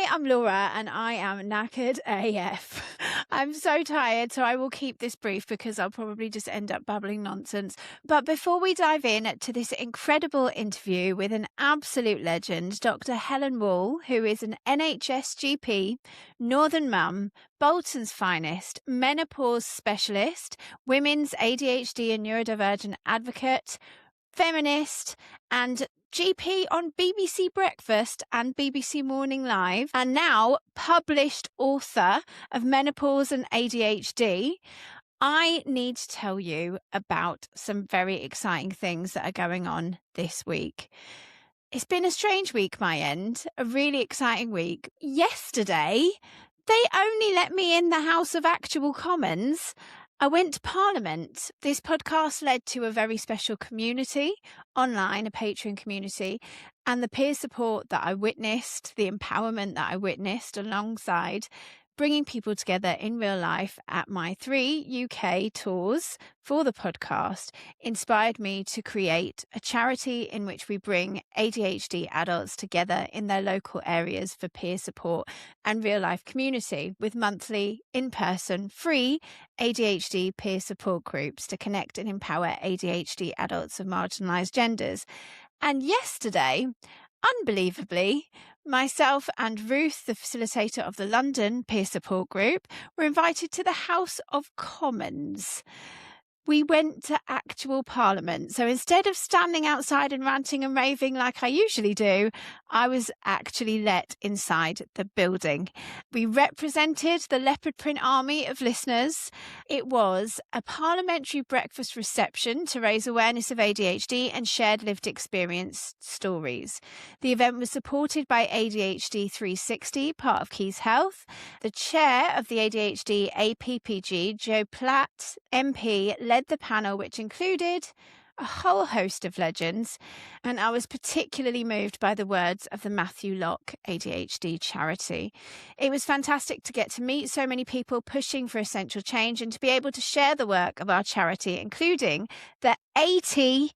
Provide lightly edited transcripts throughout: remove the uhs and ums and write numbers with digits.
I'm Laura and I am knackered AF. I'm so tired, so I will keep this brief because I'll probably just end up babbling nonsense. But before we dive in to this incredible interview with an absolute legend, Dr. Helen, who is an NHS GP, Northern mum, Bolton's finest, menopause specialist, women's ADHD and neurodivergent advocate, feminist, and GP on BBC Breakfast and BBC Morning Live, and now published author of Menopause and ADHD, I need to tell you about some very exciting things that are going on this week. It's been a strange week, my end, a really exciting week. Yesterday, they only let me in the House of Actual Commons. I went to Parliament. This podcast led to a very special community online, a Patreon community, and the peer support that I witnessed, the empowerment that I witnessed alongside bringing people together in real life at my 3 UK tours for the podcast inspired me to create a charity in which we bring ADHD adults together in their local areas for peer support and real life community with monthly in-person free ADHD peer support groups to connect and empower ADHD adults of marginalised genders. And yesterday, unbelievably, myself and Ruth, the facilitator of the London peer support group, were invited to the House of Commons. We went to actual Parliament. So instead of standing outside and ranting and raving like I usually do, I was actually let inside the building. We represented the leopard print army of listeners. It was a parliamentary breakfast reception to raise awareness of ADHD and shared lived experience stories. The event was supported by ADHD 360, part of Keys Health. The chair of the ADHD APPG, Joe Platt, MP, led the panel, which included a whole host of legends, and I was particularly moved by the words of the Matthew Lock ADHD charity. It was fantastic to get to meet so many people pushing for essential change and to be able to share the work of our charity, including the 80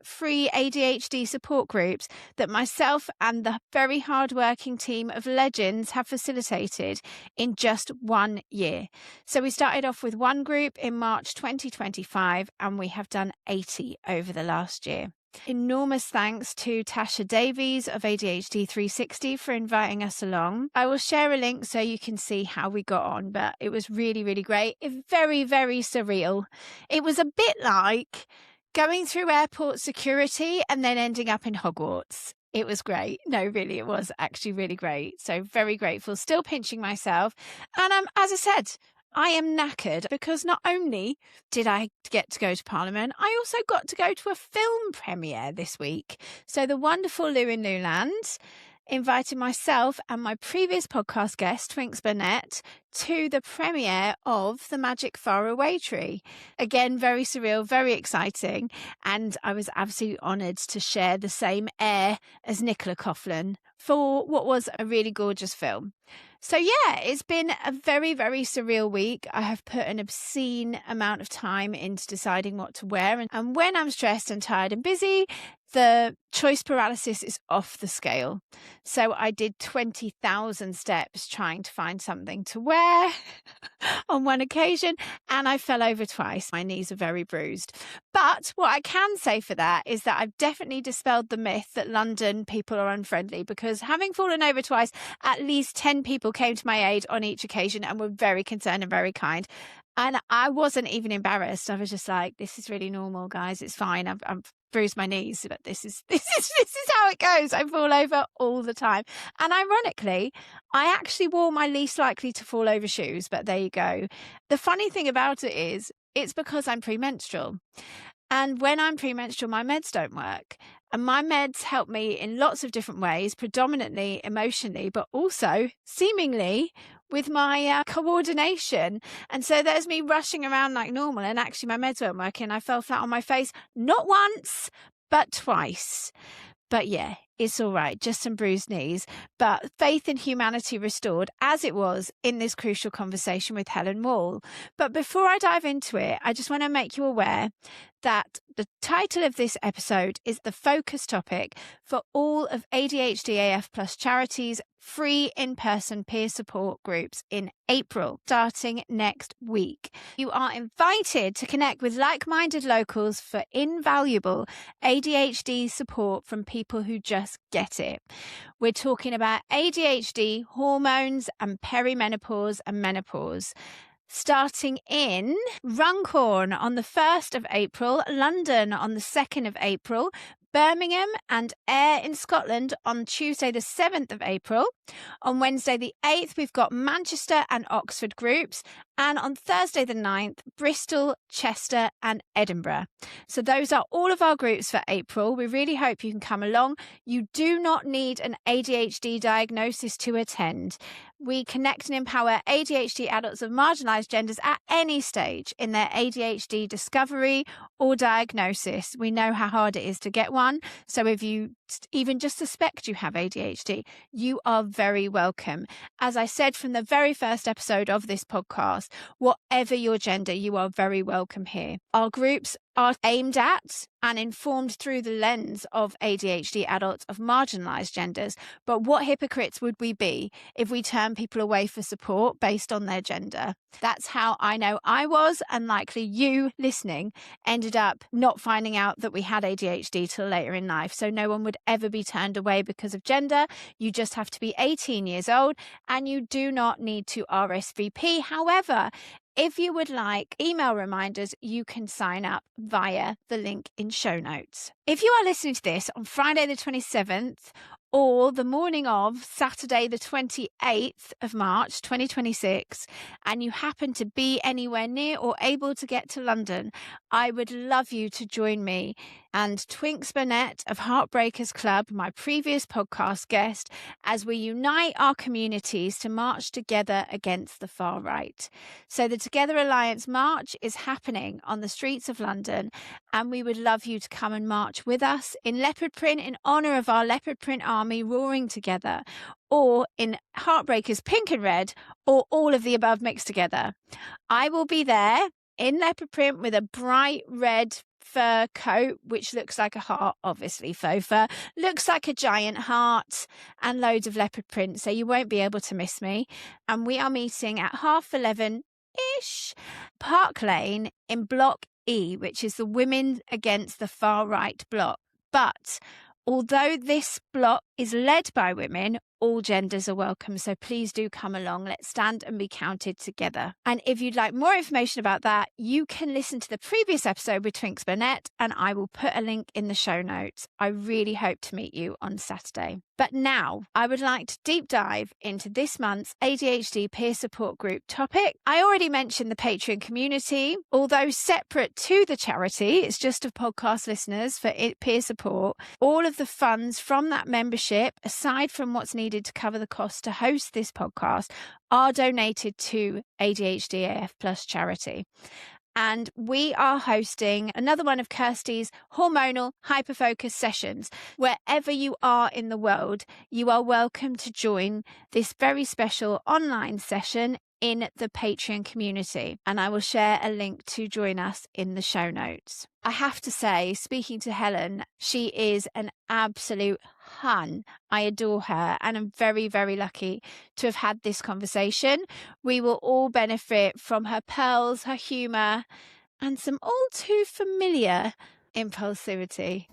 free ADHD support groups that myself and the very hard-working team of legends have facilitated in just 1 year. So we started off with one group in March 2025, and we have done 80 over the last year. Enormous thanks to Tasha Davies of ADHD 360 for inviting us along. I will share a link so you can see how we got on, but it was really, really great. Very, very surreal. It was a bit like going through airport security and then ending up in Hogwarts. It was great. No, really, it was actually really great. So very grateful, still pinching myself. And as I said, I am knackered because not only did I get to go to Parliament, I also got to go to a film premiere this week. So the wonderful Lou in Newland invited myself and my previous podcast guest, Twinks Burnett, to the premiere of The Magic Faraway Tree. Again, very surreal, very exciting. And I was absolutely honoured to share the same air as Nicola Coughlan for what was a really gorgeous film. So yeah, it's been a very, very surreal week. I have put an obscene amount of time into deciding what to wear. And when I'm stressed and tired and busy, the choice paralysis is off the scale. So I did 20,000 steps trying to find something to wear on one occasion, and I fell over twice. My knees are very bruised. But what I can say for that is that I've definitely dispelled the myth that London people are unfriendly, because having fallen over twice, at least 10 people came to my aid on each occasion and were very concerned and very kind. And I wasn't even embarrassed. I was just like, this is really normal, guys. It's fine. I've bruised my knees, but this is how it goes. I fall over all the time. And ironically, I actually wore my least likely to fall over shoes, but there you go. The funny thing about it is it's because I'm premenstrual. And when I'm premenstrual, my meds don't work. And my meds help me in lots of different ways, predominantly emotionally, but also seemingly with my coordination. And so there's me rushing around like normal, and actually my meds weren't working. I fell flat on my face, not once, but twice. But yeah, it's all right. Just some bruised knees. But faith in humanity restored, as it was in this crucial conversation with Helen. But before I dive into it, I just want to make you aware that The title of this episode is the focus topic for all of ADHD AF Plus Charity's free in-person peer support groups in April, starting next week. You are invited to connect with like-minded locals for invaluable ADHD support from people who just get it. We're talking about ADHD, hormones, and perimenopause and menopause. Starting in Runcorn on the 1st of April, London on the 2nd of April, Birmingham and Ayr in Scotland on Tuesday the 7th of April. On Wednesday the 8th, we've got Manchester and Oxford groups. And on Thursday the 9th, Bristol, Chester and Edinburgh. So those are all of our groups for April. We really hope you can come along. You do not need an ADHD diagnosis to attend. We connect and empower ADHD adults of marginalised genders at any stage in their ADHD discovery or diagnosis. We know how hard it is to get one. So if you even just suspect you have ADHD, you are very welcome. As I said from the very first episode of this podcast, whatever your gender, you are very welcome here. Our groups are aimed at and informed through the lens of ADHD adults of marginalised genders. But what hypocrites would we be if we turn people away for support based on their gender? That's how I know I was, and likely you listening ended up not finding out that we had ADHD till later in life. So no one would ever be turned away because of gender. You just have to be 18 years old and you do not need to RSVP. However, if you would like email reminders, you can sign up via the link in show notes. If you are listening to this on Friday the 27th or the morning of Saturday the 28th of March 2026, and you happen to be anywhere near or able to get to London, I would love you to join me and Twinks Burnett of Heartbreakers Club, my previous podcast guest, as we unite our communities to march together against the far right. So the Together Alliance March is happening on the streets of London, and we would love you to come and march with us in leopard print in honour of our leopard print army roaring together, or in Heartbreakers pink and red, or all of the above mixed together. I will be there in leopard print with a bright red fur coat, which looks like a heart, obviously faux fur, looks like a giant heart, and loads of leopard print, so you won't be able to miss me. And we are meeting at 11:30-ish, Park Lane in Block E, which is the Women Against the Far Right block. But although this block is led by women, all genders are welcome, so please do come along. Let's stand and be counted together. And if you'd like more information about that, you can listen to the previous episode with Twinks Burnett, and I will put a link in the show notes. I really hope to meet you on Saturday. But now I would like to deep dive into this month's ADHD peer support group topic. I already mentioned the Patreon community. Although separate to the charity, it's just of podcast listeners for peer support. All of the funds from that membership, aside from what's needed to cover the cost to host this podcast, are donated to ADHD AF Plus charity. And we are hosting another one of Kirsty's Hormonal Hyperfocus sessions. Wherever you are in the world, you are welcome to join this very special online session in the Patreon community. And I will share a link to join us in the show notes. I have to say, speaking to Helen, she is an absolute hun. I adore her, and I'm very, very lucky to have had this conversation. We will all benefit from her pearls, her humour, and some all too familiar impulsivity.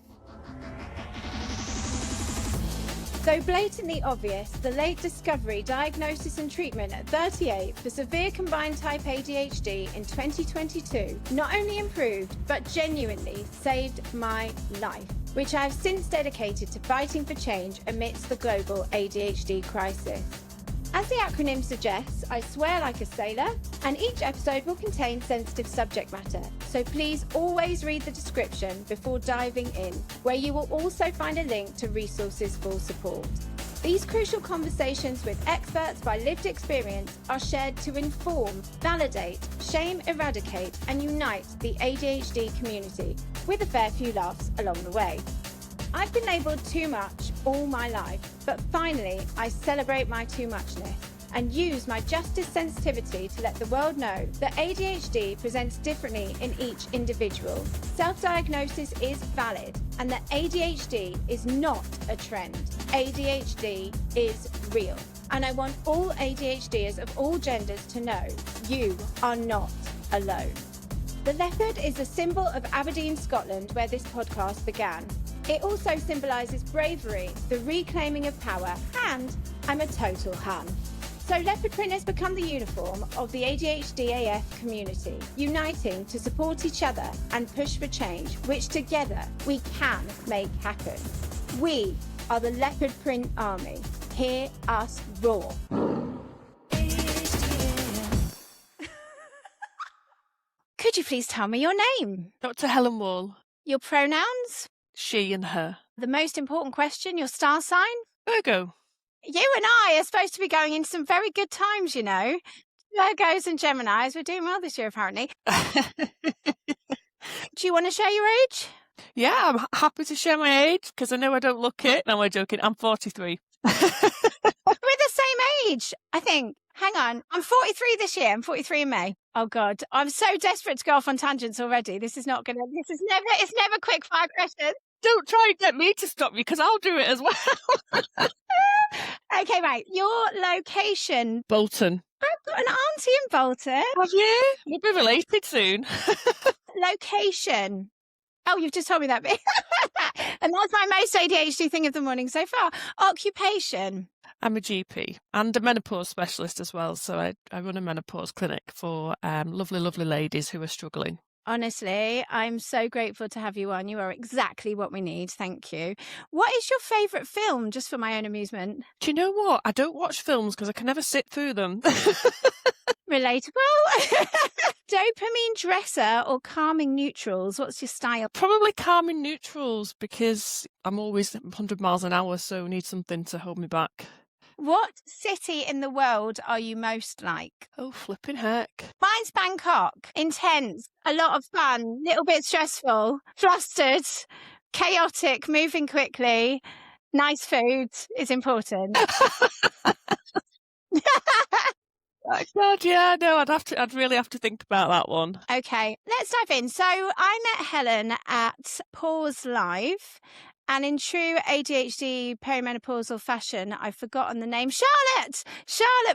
Though blatantly obvious, the late discovery, diagnosis and treatment at 38 for severe combined type ADHD in 2022 not only improved, but genuinely saved my life, which I have since dedicated to fighting for change amidst the global ADHD crisis. As the acronym suggests, I swear like a sailor, and each episode will contain sensitive subject matter, so please always read the description before diving in, where you will also find a link to resources for support. These crucial conversations with experts by lived experience are shared to inform, validate, shame eradicate, and unite the ADHD community, with a fair few laughs along the way. I've been labelled too much all my life, but finally I celebrate my too muchness and use my justice sensitivity to let the world know that ADHD presents differently in each individual. Self-diagnosis is valid, and that ADHD is not a trend. ADHD is real. And I want all ADHDers of all genders to know you are not alone. The leopard is a symbol of Aberdeen, Scotland, where this podcast began. It also symbolises bravery, the reclaiming of power, and I'm a total hun. So leopard print has become the uniform of the ADHD AF community, uniting to support each other and push for change, which together we can make happen. We are the leopard print army. Hear us roar. Could you please tell me your name? Dr. Helen Wall. Your pronouns? She and her. The most important question, your star sign? Virgo. You and I are supposed to be going into some very good times, you know. Virgos and Geminis, we're doing well this year, apparently. Do you want to share your age? Yeah, I'm happy to share my age because I know I don't look it. No, I'm joking. I'm 43. We're the same age, I think. Hang on. I'm 43 this year. I'm 43 in May. Oh, God. I'm so desperate to go off on tangents already. It's never quick fire questions. Don't try and get me to stop you because I'll do it as well. Okay, right. Your location. Bolton. I've got an auntie in Bolton. Have you? We'll be related soon. Location. Oh, you've just told me that bit. And that's my most ADHD thing of the morning so far. Occupation. I'm a GP and a menopause specialist as well. So I run a menopause clinic for lovely, lovely ladies who are struggling. Honestly, I'm so grateful to have you on. You are exactly what we need. Thank you. What is your favourite film, just for my own amusement? Do you know what? I don't watch films because I can never sit through them. Relatable. Dopamine dresser or calming neutrals? What's your style? Probably calming neutrals because I'm always 100 miles an hour, so I need something to hold me back. What city in the world are you most like? Oh, flipping heck. Mine's Bangkok. Intense, a lot of fun, little bit stressful, flustered, chaotic, moving quickly. Nice food is important. Oh, God, yeah, no, I'd really have to think about that one. Okay, let's dive in. So I met Helen at Pause Live, and in true ADHD perimenopausal fashion, I've forgotten the name. Charlotte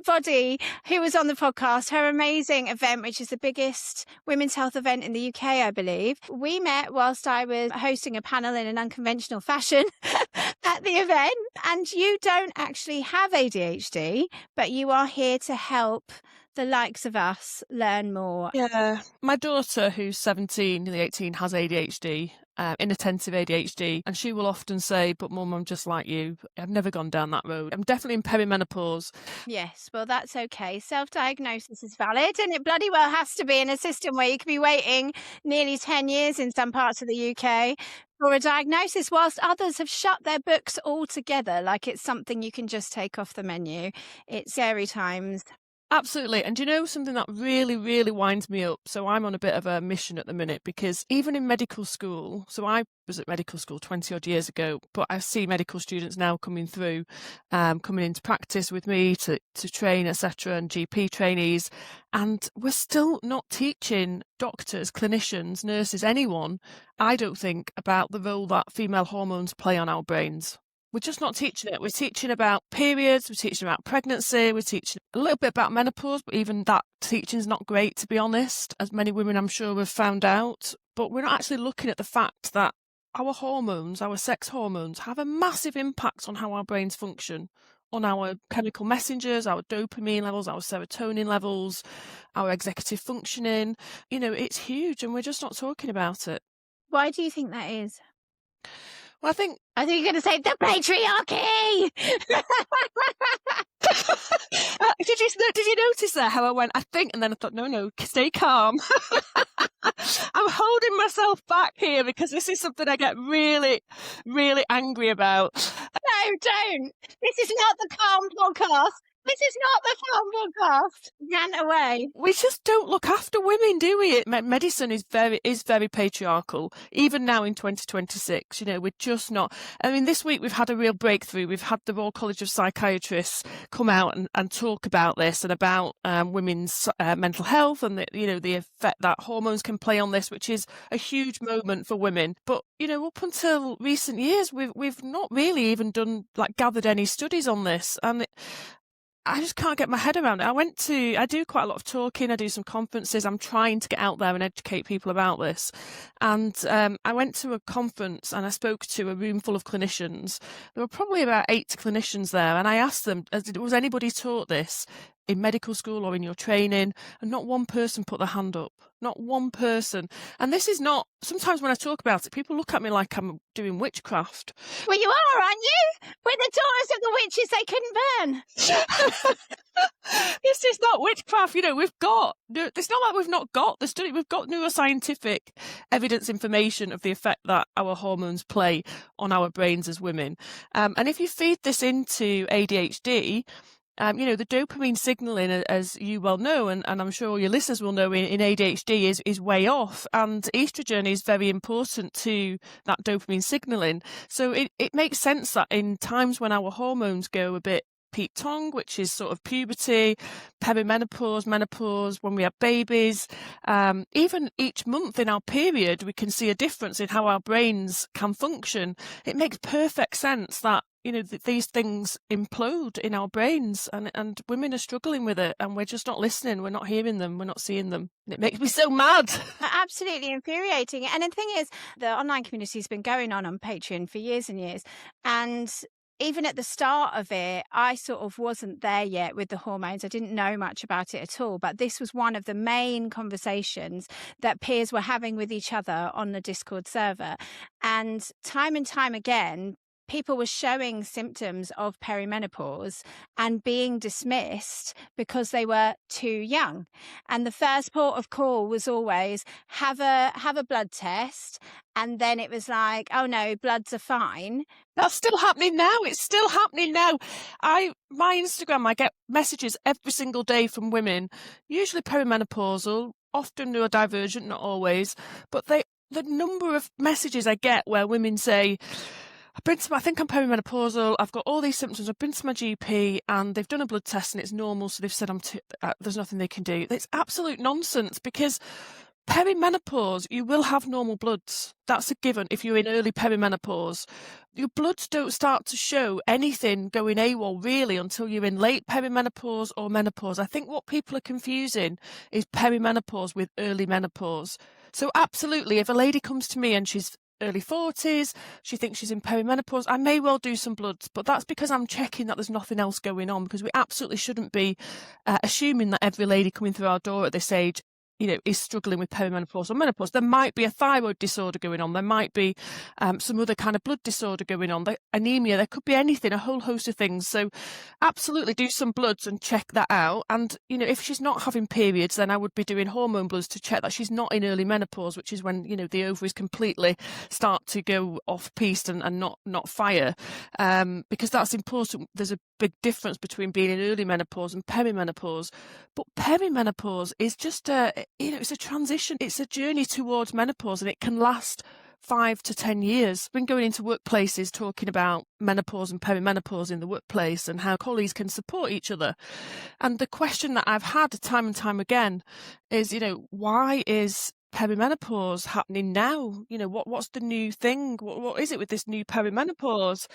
Body, who was on the podcast, her amazing event, which is the biggest women's health event in the UK, I believe. We met whilst I was hosting a panel in an unconventional fashion at the event. And you don't actually have ADHD, but you are here to help the likes of us learn more. Yeah. My daughter, who's 17, nearly 18, has ADHD, inattentive ADHD, and she will often say, but Mum, I'm just like you. I've never gone down that road. I'm definitely in perimenopause. Yes, well, that's okay. Self-diagnosis is valid, and it bloody well has to be in a system where you could be waiting nearly 10 years in some parts of the UK for a diagnosis, whilst others have shut their books altogether, like it's something you can just take off the menu. It's scary times. Absolutely. And do you know something that really, really winds me up? So I'm on a bit of a mission at the minute because even in medical school, so I was at medical school 20 odd years ago, but I see medical students now coming through, coming into practice with me to train, etc., and GP trainees. And we're still not teaching doctors, clinicians, nurses, anyone, I don't think, about the role that female hormones play on our brains. We're just not teaching it. We're teaching about periods, we're teaching about pregnancy, we're teaching a little bit about menopause, but even that teaching's not great, to be honest, as many women I'm sure have found out. But we're not actually looking at the fact that our hormones, our sex hormones, have a massive impact on how our brains function, on our chemical messengers, our dopamine levels, our serotonin levels, our executive functioning. You know, it's huge, and we're just not talking about it. Why do you think that is? Well, I think you're going to say the patriarchy. Did you notice there how I went, I think, and then I thought, no, stay calm. I'm holding myself back here because this is something I get really, really angry about. No, don't. This is not the calm podcast. This is not the film podcast. Ran away. We just don't look after women, do we? Medicine is very patriarchal, even now in 2026. We're just not. I mean, this week we've had a real breakthrough. We've had the Royal College of Psychiatrists come out and talk about this and about women's mental health and the effect that hormones can play on this, which is a huge moment for women. But up until recent years, we've not really even gathered any studies on this, and I just can't get my head around it. I do quite a lot of talking. I do some conferences. I'm trying to get out there and educate people about this. And I went to a conference and I spoke to a room full of clinicians. There were probably about 8 clinicians there. And I asked them, was anybody taught this in medical school or in your training? And not one person put their hand up. Not one person. And this is not, sometimes when I talk about it, people look at me like I'm doing witchcraft. Well, you are, aren't you? We're the daughters of the witches they couldn't burn. This is not witchcraft. It's not like we've not got the study. We've got neuroscientific evidence information of the effect that our hormones play on our brains as women. And if you feed this into ADHD, the dopamine signaling, as you well know, and I'm sure your listeners will know, in ADHD is way off, and estrogen is very important to that dopamine signaling. So it makes sense that in times when our hormones go a bit peak tongue, which is sort of puberty, perimenopause, menopause, when we have babies, even each month in our period, we can see a difference in how our brains can function. It makes perfect sense that these things implode in our brains, and women are struggling with it, and we're just not listening. We're not hearing them. We're not seeing them. And it makes me so mad. Absolutely infuriating. And the thing is, the online community has been going on Patreon for years and years. And even at the start of it, I sort of wasn't there yet with the hormones. I didn't know much about it at all. But this was one of the main conversations that peers were having with each other on the Discord server. And time again, people were showing symptoms of perimenopause and being dismissed because they were too young. And the first port of call was always have a blood test. And then it was like, oh no, bloods are fine. That's still happening now. It's still happening now. My Instagram, I get messages every single day from women, usually perimenopausal, often neurodivergent, not always. But the number of messages I get where women say, I think I'm perimenopausal. I've got all these symptoms. I've been to my GP and they've done a blood test and it's normal. So they've said there's nothing they can do. It's absolute nonsense, because perimenopause, you will have normal bloods. That's a given. If you're in early perimenopause, your bloods don't start to show anything going AWOL really until you're in late perimenopause or menopause. I think what people are confusing is perimenopause with early menopause. So absolutely, if a lady comes to me and she's early 40s, she thinks she's in perimenopause, I may well do some bloods, but that's because I'm checking that there's nothing else going on, because we absolutely shouldn't be assuming that every lady coming through our door at this age is struggling with perimenopause or menopause. There might be a thyroid disorder going on. There might be some other kind of blood disorder going on. Anemia, there could be anything, a whole host of things. So absolutely do some bloods and check that out. And, if she's not having periods, then I would be doing hormone bloods to check that she's not in early menopause, which is when, the ovaries completely start to go off-piste and not fire. Because that's important. There's a big difference between being in early menopause and perimenopause. But perimenopause is just it's a transition. It's a journey towards menopause, and it can last 5 to 10 years. I've been going into workplaces talking about menopause and perimenopause in the workplace and how colleagues can support each other. And the question that I've had time and time again is, why is perimenopause happening now? What's the new thing? What is it with this new perimenopause?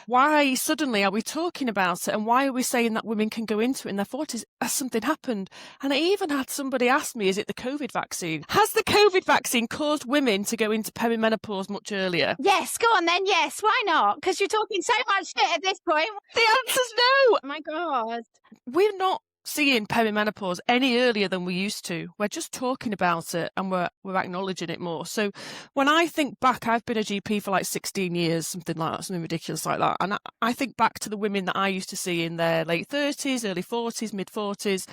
Why suddenly are we talking about it, and why are we saying that women can go into it in their 40s? Has something happened? And I even had somebody ask me, is it the COVID vaccine? Has the COVID vaccine caused women to go into perimenopause much earlier? Yes, go on then. Yes, why not? Because you're talking so much shit at this point. The answer's no. Oh my God. We're not seeing perimenopause any earlier than we used to. We're just talking about it and we're acknowledging it more. So when I think back, I've been a GP for like 16 years, something like that, something ridiculous like that. And I think back to the women that I used to see in their late 30s, early 40s, mid 40s.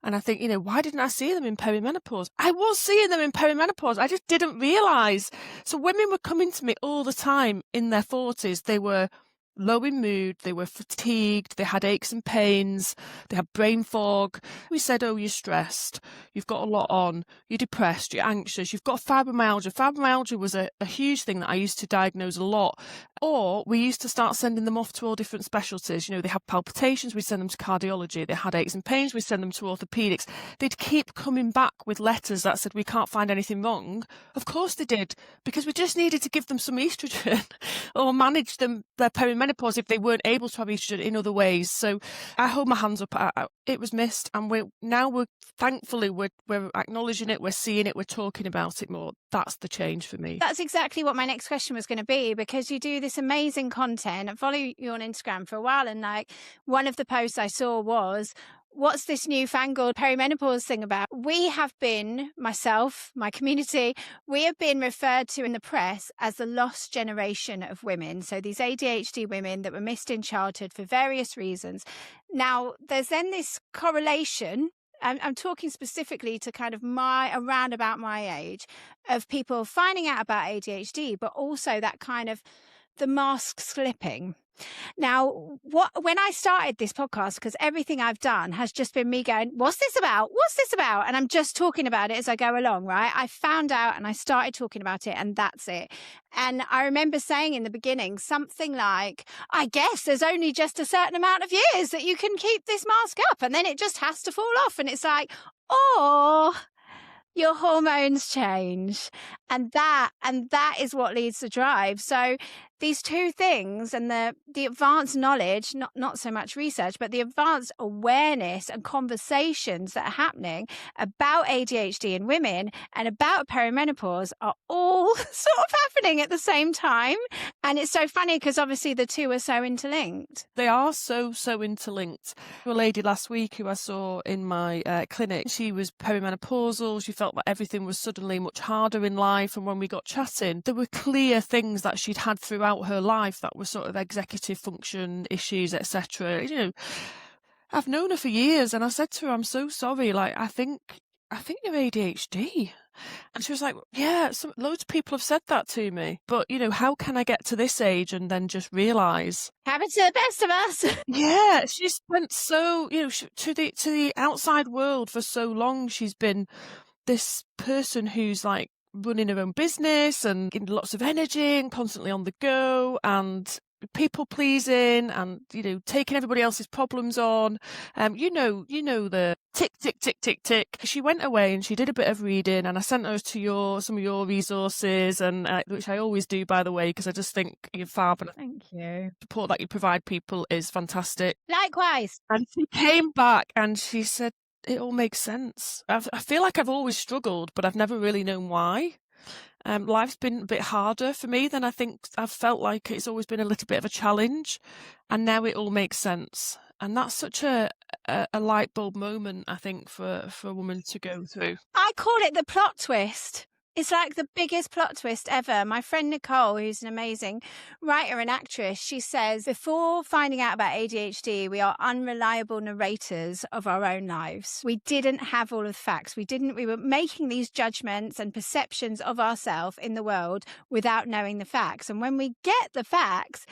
And I think, why didn't I see them in perimenopause? I was seeing them in perimenopause. I just didn't realise. So women were coming to me all the time in their 40s. They were low in mood, they were fatigued, they had aches and pains, they had brain fog. We said, oh, you're stressed, you've got a lot on, you're depressed, you're anxious, you've got fibromyalgia. Fibromyalgia was a huge thing that I used to diagnose a lot. Or we used to start sending them off to all different specialties. You know, they had palpitations, we'd send them to cardiology. They had aches and pains, we'd send them to orthopaedics. They'd keep coming back with letters that said, we can't find anything wrong. Of course they did, because we just needed to give them some estrogen or manage their perimenopause if they weren't able to have estrogen in other ways. So I hold my hands up. It was missed, and we're thankfully acknowledging it, we're seeing it, we're talking about it more. That's the change for me. That's exactly what my next question was going to be, because you do this amazing content. I follow you on Instagram for a while, and like one of the posts I saw was, what's this newfangled perimenopause thing about? We have been, myself, my community, we have been referred to in the press as the lost generation of women. So these ADHD women that were missed in childhood for various reasons. Now, there's then this correlation. I'm talking specifically to kind of around about my age, of people finding out about ADHD, but also that kind of the mask slipping. Now, when I started this podcast, because everything I've done has just been me going, what's this about? What's this about? And I'm just talking about it as I go along, right? I found out and I started talking about it, and that's it. And I remember saying in the beginning something like, I guess there's only just a certain amount of years that you can keep this mask up, and then it just has to fall off. And it's like, oh, your hormones change. And that is what leads to drive. So these two things, and the advanced knowledge, not so much research, but the advanced awareness and conversations that are happening about ADHD in women and about perimenopause are all sort of happening at the same time. And it's so funny because obviously the two are so interlinked. They are so interlinked. A lady last week who I saw in my clinic, she was perimenopausal. She felt that everything was suddenly much harder in life. And when we got chatting, there were clear things that she'd had throughout her life that were sort of executive function issues, etc. You know, I've known her for years, and I said to her, I'm so sorry, like I think you're ADHD. And she was like, yeah, loads of people have said that to me, but you know, how can I get to this age and then just realise? Happens to the best of us. Yeah, she spent so, you know, to the outside world for so long. She's been this person who's like running her own business and getting lots of energy and constantly on the go and people pleasing and, you know, taking everybody else's problems on. You know the tick, tick, tick, tick, tick. She went away and she did a bit of reading, and I sent her to some of your resources, and which I always do, by the way, because I just think you're fab, and Thank you. the support that you provide people is fantastic. Likewise. And she came back and she said, it all makes sense. I feel like I've always struggled, but I've never really known why. Life's been a bit harder for me than I think. I've felt like it's always been a little bit of a challenge, and now it all makes sense. And that's such a light bulb moment, I think, for a woman to go through. I call it the plot twist. It's like the biggest plot twist ever. My friend Nicole, who's an amazing writer and actress, she says, before finding out about ADHD, we are unreliable narrators of our own lives. We didn't have all of the facts. We were making these judgments and perceptions of ourselves in the world without knowing the facts. And when we get the facts,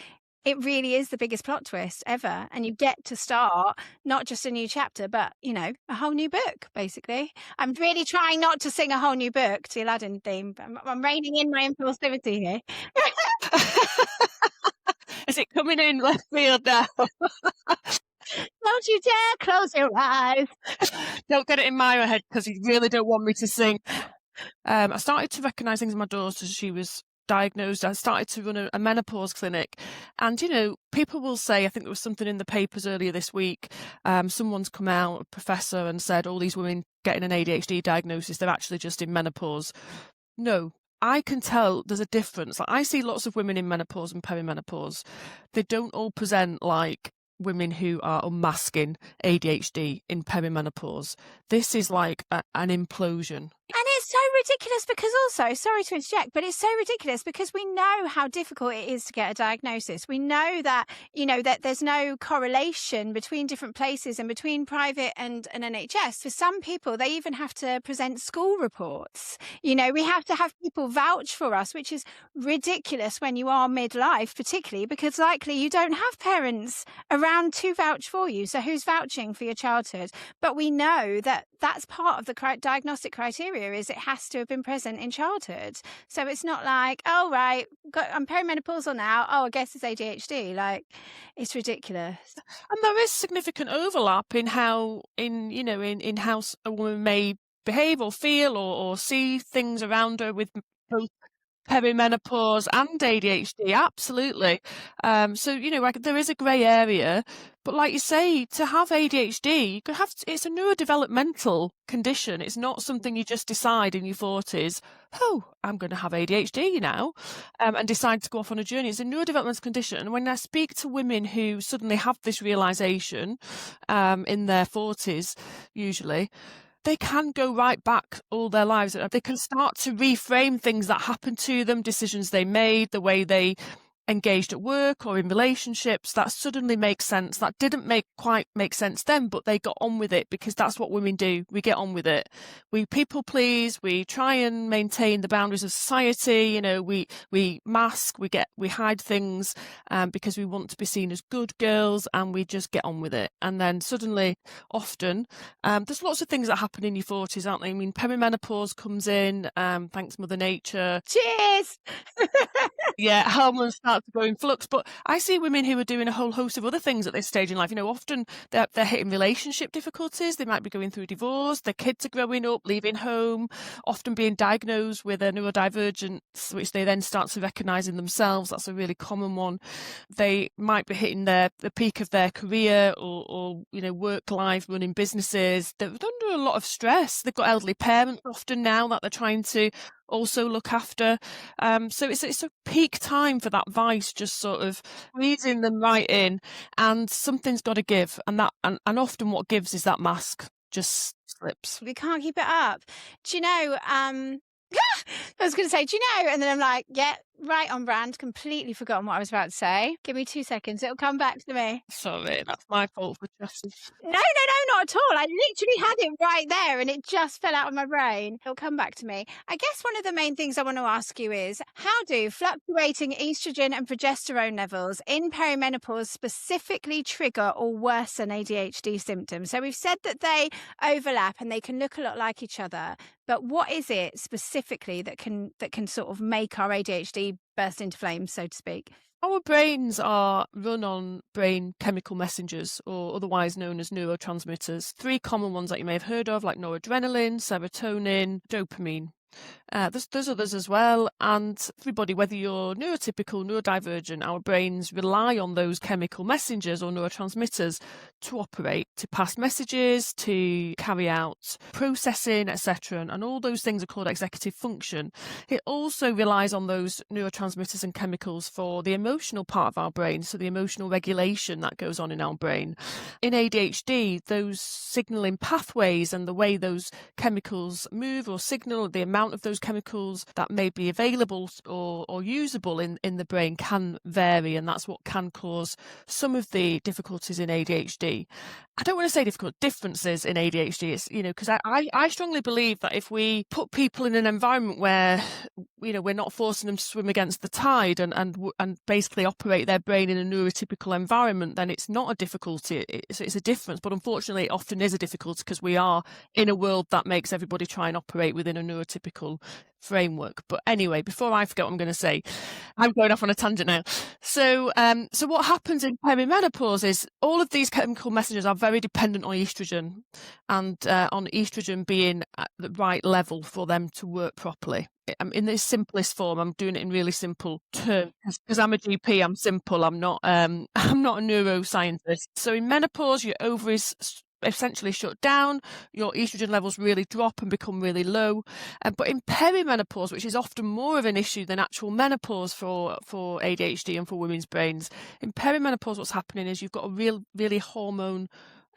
it really is the biggest plot twist ever. And you get to start not just a new chapter, but, you know, a whole new book, basically. I'm really trying not to sing a whole new book to the Aladdin theme. I'm reining in my impulsivity here. Is it coming in left field now? Don't you dare close your eyes. Don't get it in my head, because you really don't want me to sing. I started to recognise things in my daughter as she was diagnosed. I started to run a menopause clinic, and you know, people will say, I think there was something in the papers earlier this week, someone's come out, a professor, and said all these women getting an ADHD diagnosis, they're actually just in menopause. No, I can tell there's a difference. Like, I see lots of women in menopause and perimenopause. They don't all present like women who are unmasking ADHD in perimenopause. This is like an implosion. And it's so ridiculous because also, sorry to interject, but it's so ridiculous because we know how difficult it is to get a diagnosis. We know that, that there's no correlation between different places and between private and NHS. For some people, they even have to present school reports. We have to have people vouch for us, which is ridiculous when you are midlife, particularly because likely you don't have parents around to vouch for you. So who's vouching for your childhood? But we know that that's part of the diagnostic criteria is it has to have been present in childhood. So it's not like, oh, right, I'm perimenopausal now. Oh, I guess it's ADHD. Like, it's ridiculous. And there is significant overlap in how, in how a woman may behave or feel or see things around her with both perimenopause and ADHD, absolutely. So there is a grey area, but like you say, to have ADHD, it's a neurodevelopmental condition. It's not something you just decide in your 40s, oh, I'm going to have ADHD now, and decide to go off on a journey. It's a neurodevelopmental condition. And when I speak to women who suddenly have this realisation in their 40s, usually, they can go right back all their lives. They can start to reframe things that happened to them, decisions they made, the way they engaged at work or in relationships that suddenly make sense, that didn't quite make sense then, but they got on with it because that's what women do. We get on with it. We people please, we try and maintain the boundaries of society, we mask, we hide things because we want to be seen as good girls, and we just get on with it. And then suddenly, often, there's lots of things that happen in your 40s, aren't there? I mean, perimenopause comes in, thanks Mother Nature. Cheers! Yeah, hormones start to go in flux. But I see women who are doing a whole host of other things at this stage in life. Often they're hitting relationship difficulties. They might be going through divorce. Their kids are growing up, leaving home, often being diagnosed with a neurodivergence, which they then start to recognise in themselves. That's a really common one. They might be hitting the peak of their career or work life, running businesses. They're under a lot of stress. They've got elderly parents often now that they're trying to also look after. So it's a peak time for that vice just sort of squeezing them right in, and something's got to give, and often what gives is that mask just slips. We can't keep it up. Do you know, I was going to say, do you know? And then I'm like, yeah, right on brand. Completely forgotten what I was about to say. Give me 2 seconds. It'll come back to me. Sorry, that's my fault for trusting. No, not at all. I literally had it right there and it just fell out of my brain. It'll come back to me. I guess one of the main things I want to ask you is, how do fluctuating estrogen and progesterone levels in perimenopause specifically trigger or worsen ADHD symptoms? So we've said that they overlap and they can look a lot like each other, but what is it specifically that can sort of make our ADHD burst into flames, so to speak? Our brains are run on brain chemical messengers, or otherwise known as neurotransmitters. 3 common ones that you may have heard of, like noradrenaline, serotonin, dopamine. There's others as well, and everybody, whether you're neurotypical, neurodivergent, our brains rely on those chemical messengers or neurotransmitters to operate, to pass messages, to carry out processing, etc. And all those things are called executive function. It also relies on those neurotransmitters and chemicals for the emotional part of our brain, so the emotional regulation that goes on in our brain. In ADHD, those signalling pathways and the way those chemicals move or signal, the amount of those chemicals that may be available or usable in the brain can vary, and that's what can cause some of the difficulties in ADHD. I don't want to say differences in ADHD. It's, because I strongly believe that if we put people in an environment where, we're not forcing them to swim against the tide and basically operate their brain in a neurotypical environment, then it's not a difficulty. It's a difference. But unfortunately, it often is a difficulty because we are in a world that makes everybody try and operate within a neurotypical framework. But anyway, before I forget what I'm going to say, I'm going off on a tangent now. So what happens in perimenopause is all of these chemical messengers are very dependent on estrogen, and on estrogen being at the right level for them to work properly. In the simplest form, I'm doing it in really simple terms because I'm a GP. I'm simple. I'm not a neuroscientist. So in menopause, your ovaries essentially shut down, your estrogen levels really drop and become really low. But in perimenopause, which is often more of an issue than actual menopause for ADHD and for women's brains, in perimenopause what's happening is you've got a really hormone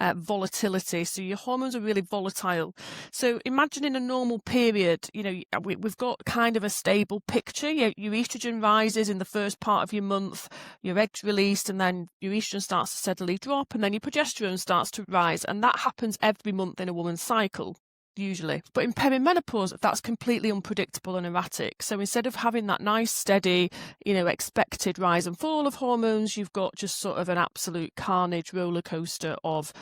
volatility. So your hormones are really volatile. So imagine in a normal period, we've got kind of a stable picture. Your estrogen rises in the first part of your month, your eggs released, and then your estrogen starts to steadily drop, and then your progesterone starts to rise. And that happens every month in a woman's cycle, usually. But in perimenopause, that's completely unpredictable and erratic. So instead of having that nice, steady, expected rise and fall of hormones, you've got just sort of an absolute carnage roller coaster of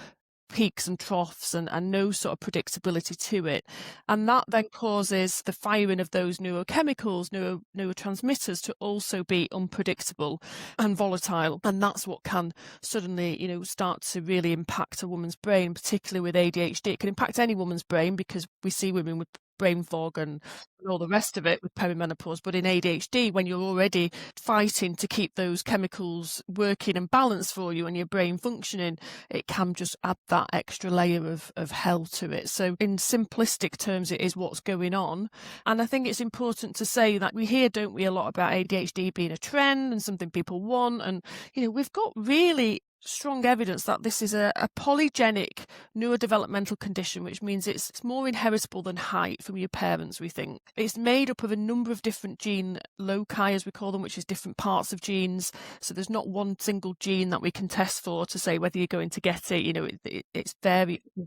peaks and troughs and no sort of predictability to it. And that then causes the firing of those neurochemicals, neurotransmitters to also be unpredictable and volatile. And that's what can suddenly, start to really impact a woman's brain, particularly with ADHD. It can impact any woman's brain because we see women with brain fog and all the rest of it with perimenopause. But in ADHD, when you're already fighting to keep those chemicals working and balanced for you and your brain functioning, it can just add that extra layer of hell to it. So in simplistic terms, it is what's going on. And I think it's important to say that we hear, don't we, a lot about ADHD being a trend and something people want. And, we've got really strong evidence that this is a polygenic neurodevelopmental condition, which means it's more inheritable than height from your parents, we think. It's made up of a number of different gene loci, as we call them, which is different parts of genes. So there's not one single gene that we can test for to say whether you're going to get it. It's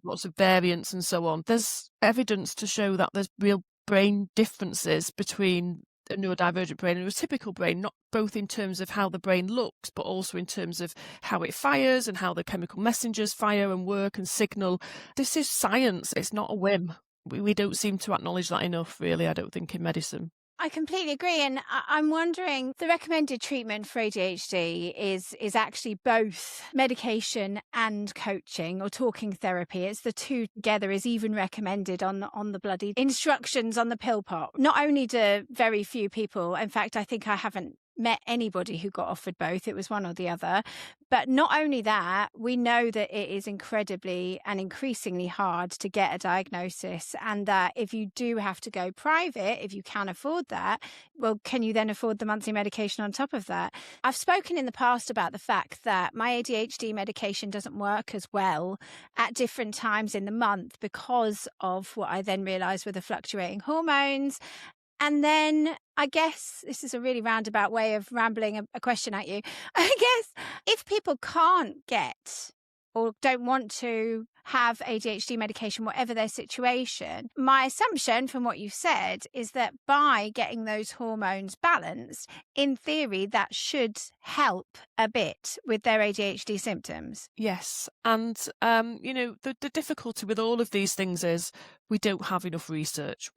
lots of variants and so on. There's evidence to show that there's real brain differences between a neurodivergent brain and a typical brain, not both in terms of how the brain looks, but also in terms of how it fires and how the chemical messengers fire and work and signal. This is science. It's not a whim. We don't seem to acknowledge that enough, really, I don't think, in medicine. I completely agree. And I'm wondering, the recommended treatment for ADHD is actually both medication and coaching or talking therapy. It's the two together is even recommended on the bloody instructions on the pill pot. Not only do very few people, in fact, I think I haven't met anybody who got offered both. It was one or the other. But not only that, we know that it is incredibly and increasingly hard to get a diagnosis, and that if you do have to go private, if you can afford that, well, can you then afford the monthly medication on top of that? I've spoken in the past about the fact that my ADHD medication doesn't work as well at different times in the month because of what I then realised were the fluctuating hormones. And then I guess this is a really roundabout way of rambling a question at you. I guess if people can't get or don't want to have ADHD medication, whatever their situation, my assumption from what you've said is that by getting those hormones balanced, in theory, that should help a bit with their ADHD symptoms. Yes. And, the difficulty with all of these things is we don't have enough research.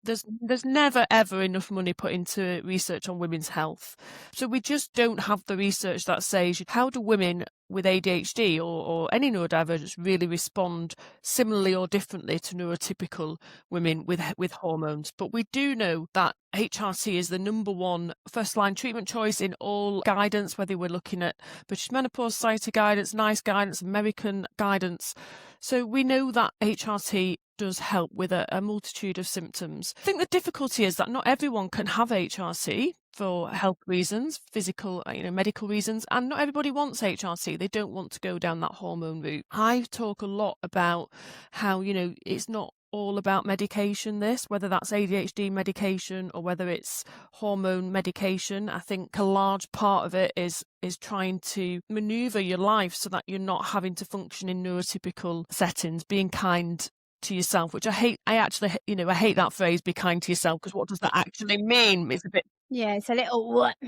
There's never, ever enough money put into research on women's health. So we just don't have the research that says, how do women with ADHD or any neurodivergence really respond similarly or differently to neurotypical women with hormones? But we do know that HRT is the number one first-line treatment choice in all guidance, whether we're looking at British Menopause Society guidance, NICE guidance, American guidance. So we know that HRT does help with a multitude of symptoms. I think the difficulty is that not everyone can have HRT for health reasons, physical, medical reasons, and not everybody wants HRT. They don't want to go down that hormone route. I talk a lot about how, it's not all about medication, whether that's ADHD medication or whether it's hormone medication. I think a large part of it is trying to maneuver your life so that you're not having to function in neurotypical settings, being kind to yourself, which I hate. I hate that phrase, be kind to yourself, because what does that actually mean? It's a bit... Yeah, it's a little what? a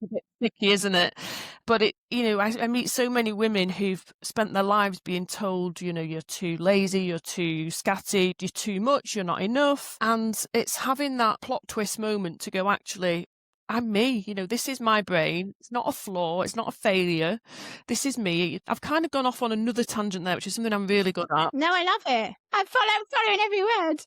bit sticky, isn't it? But I meet so many women who've spent their lives being told, you're too lazy, you're too scatty, you're too much, you're not enough. And it's having that plot twist moment to go, actually, I'm me, this is my brain. It's not a flaw. It's not a failure. This is me. I've kind of gone off on another tangent there, which is something I'm really good at. No, I love it. I'm following every word.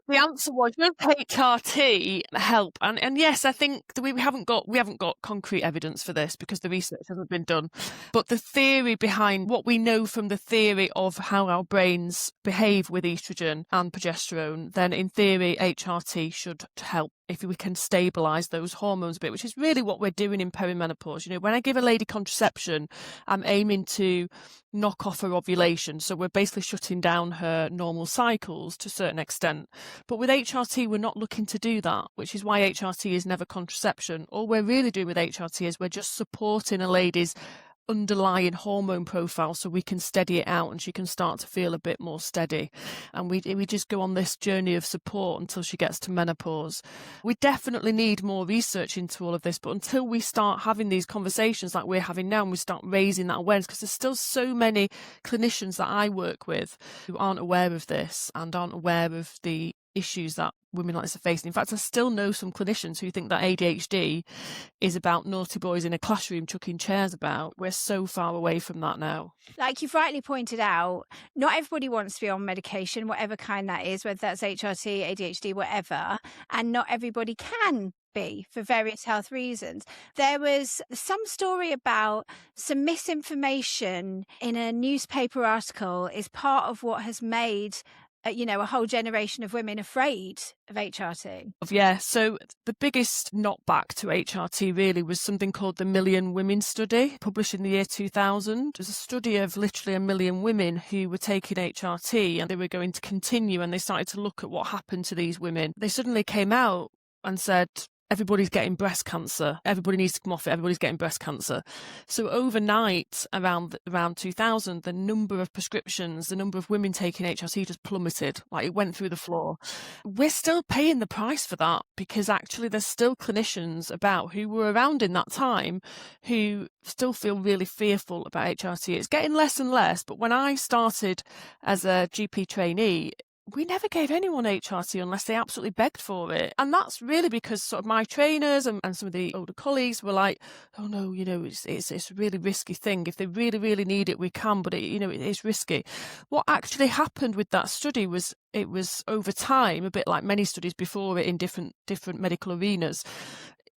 The answer was, does HRT help? And yes, I think we haven't got concrete evidence for this because the research hasn't been done. But the theory behind what we know from the theory of how our brains behave with estrogen and progesterone, then in theory, HRT should help if we can stabilise those hormones a bit, which is really what we're doing in perimenopause. When I give a lady contraception, I'm aiming to knock off her ovulation. So we're basically shutting down her normal cycles to a certain extent. But with HRT, we're not looking to do that, which is why HRT is never contraception. All we're really doing with HRT is we're just supporting a lady's underlying hormone profile so we can steady it out and she can start to feel a bit more steady. And we just go on this journey of support until she gets to menopause. We definitely need more research into all of this, but until we start having these conversations like we're having now and we start raising that awareness, because there's still so many clinicians that I work with who aren't aware of this and aren't aware of the issues that women like this are facing. In fact, I still know some clinicians who think that ADHD is about naughty boys in a classroom chucking chairs about. We're so far away from that now. Like you've rightly pointed out, not everybody wants to be on medication, whatever kind that is, whether that's HRT, ADHD, whatever, and not everybody can be for various health reasons. There was some story about some misinformation in a newspaper article is part of what has made a whole generation of women afraid of HRT. Yeah, so the biggest knockback to HRT really was something called the Million Women Study, published in the year 2000. It was a study of literally 1 million women who were taking HRT and they were going to continue, and they started to look at what happened to these women. They suddenly came out and said, everybody's getting breast cancer. Everybody needs to come off it. Everybody's getting breast cancer. So overnight, around 2000, the number of prescriptions, the number of women taking HRT just plummeted. Like, it went through the floor. We're still paying the price for that because actually there's still clinicians about who were around in that time who still feel really fearful about HRT. It's getting less and less. But when I started as a GP trainee, we never gave anyone HRT unless they absolutely begged for it. And that's really because sort of my trainers and some of the older colleagues were like, oh no, it's a really risky thing. If they really, really need it, we can, but it is risky. What actually happened with that study was it was over time, a bit like many studies before it in different medical arenas,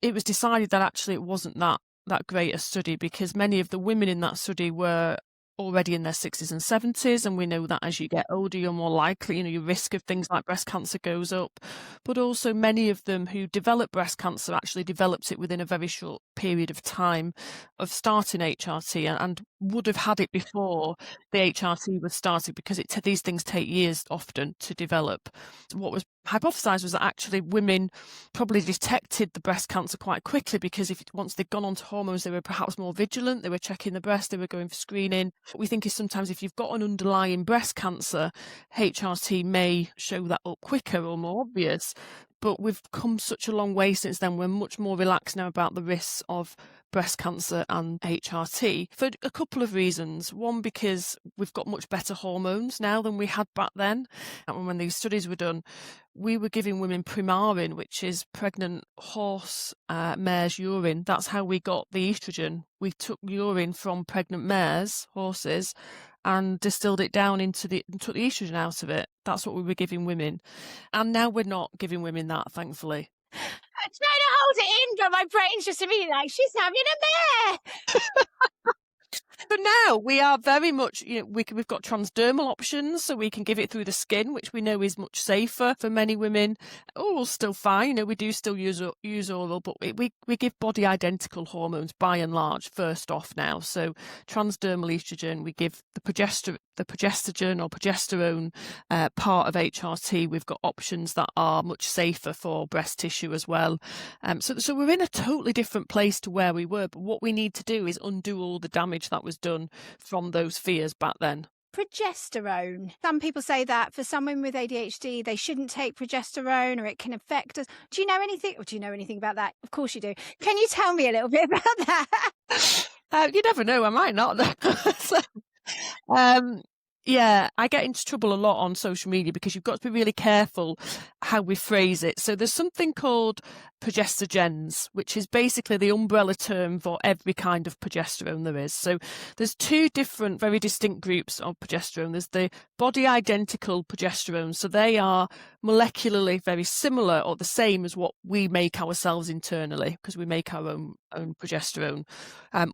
it was decided that actually it wasn't that great a study because many of the women in that study were already in their 60s and 70s, and we know that as you get older you're more likely, your risk of things like breast cancer goes up, but also many of them who develop breast cancer actually developed it within a very short period of time of starting HRT and would have had it before the HRT was started because these things take years often to develop. What was hypothesized was that actually women probably detected the breast cancer quite quickly because once they'd gone onto hormones, they were perhaps more vigilant, they were checking the breast, they were going for screening. What we think is sometimes if you've got an underlying breast cancer, HRT may show that up quicker or more obvious. But we've come such a long way since then. We're much more relaxed now about the risks of breast cancer and HRT for a couple of reasons. One, because we've got much better hormones now than we had back then. And when these studies were done, we were giving women Premarin, which is pregnant horse mare's urine. That's how we got the estrogen. We took urine from pregnant mares, horses, and distilled it down and took the estrogen out of it. That's what we were giving women. And now we're not giving women that, thankfully. I'm trying to hold it in, but my brain's just immediately like, she's having a mare. But now we are very much, we've got transdermal options, so we can give it through the skin, which we know is much safer for many women. Oral's still fine, we do still use oral, but we give body identical hormones by and large first off now. So transdermal estrogen, we give the progestogen or progesterone part of HRT. We've got options that are much safer for breast tissue as well. So we're in a totally different place to where we were, but what we need to do is undo all the damage that was done from those fears back then. Progesterone. Some people say that for someone with ADHD, they shouldn't take progesterone or it can affect us. Do you know anything? Or do you know anything about that? Of course you do. Can you tell me a little bit about that? You never know. I might not. Yeah, I get into trouble a lot on social media because you've got to be really careful how we phrase it. So there's something called progestogens, which is basically the umbrella term for every kind of progesterone there is. So there's two different, very distinct groups of progesterone. There's the body identical progesterone. So they are molecularly very similar or the same as what we make ourselves internally because we make our own progesterone.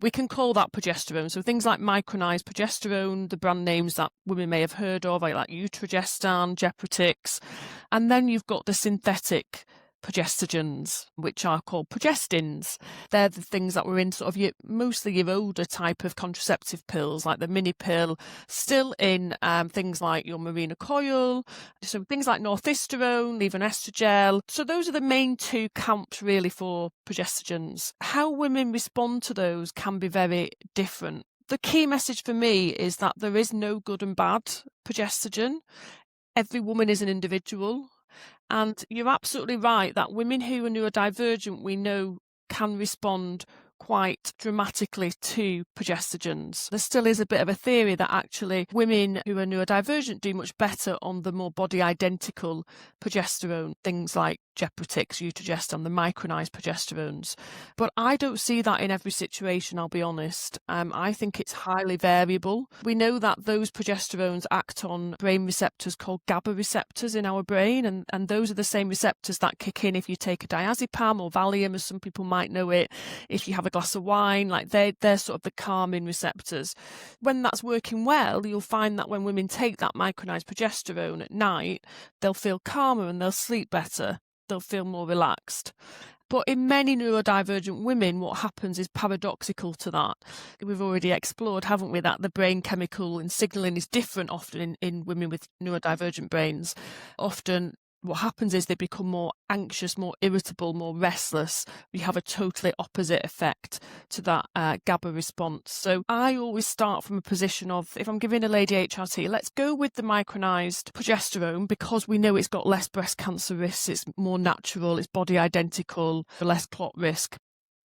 We can call that progesterone. So things like micronized progesterone, the brand names that women may have heard of, like Utrogestan, Gepratix. And then you've got the synthetic progestogens, which are called progestins. They're the things that were in sort of mostly your older type of contraceptive pills, like the mini pill, still in things like your Mirena coil, so things like northisterone, levonorgestrel. So those are the main two camps really for progestogens. How women respond to those can be very different. The key message for me is that there is no good and bad progestogen. Every woman is an individual. And you're absolutely right that women who are neurodivergent, we know, can respond quite dramatically to progestogens. There still is a bit of a theory that actually women who are neurodivergent do much better on the more body identical progesterone, things like Gepratix, Utrogestan, the micronized progesterones. But I don't see that in every situation, I'll be honest. I think it's highly variable. We know that those progesterones act on brain receptors called GABA receptors in our brain, and those are the same receptors that kick in if you take a diazepam or Valium, as some people might know it, if you have a glass of wine, like they're sort of the calming receptors. When that's working well, you'll find that when women take that micronized progesterone at night, they'll feel calmer and they'll sleep better. They'll feel more relaxed. But in many neurodivergent women, what happens is paradoxical to that. We've already explored, haven't we, that the brain chemical and signalling is different often in women with neurodivergent brains. Often what happens is they become more anxious, more irritable, more restless. We have a totally opposite effect to that GABA response. So I always start from a position of, if I'm giving a lady HRT, let's go with the micronized progesterone because we know it's got less breast cancer risks, it's more natural, it's body identical, less clot risk.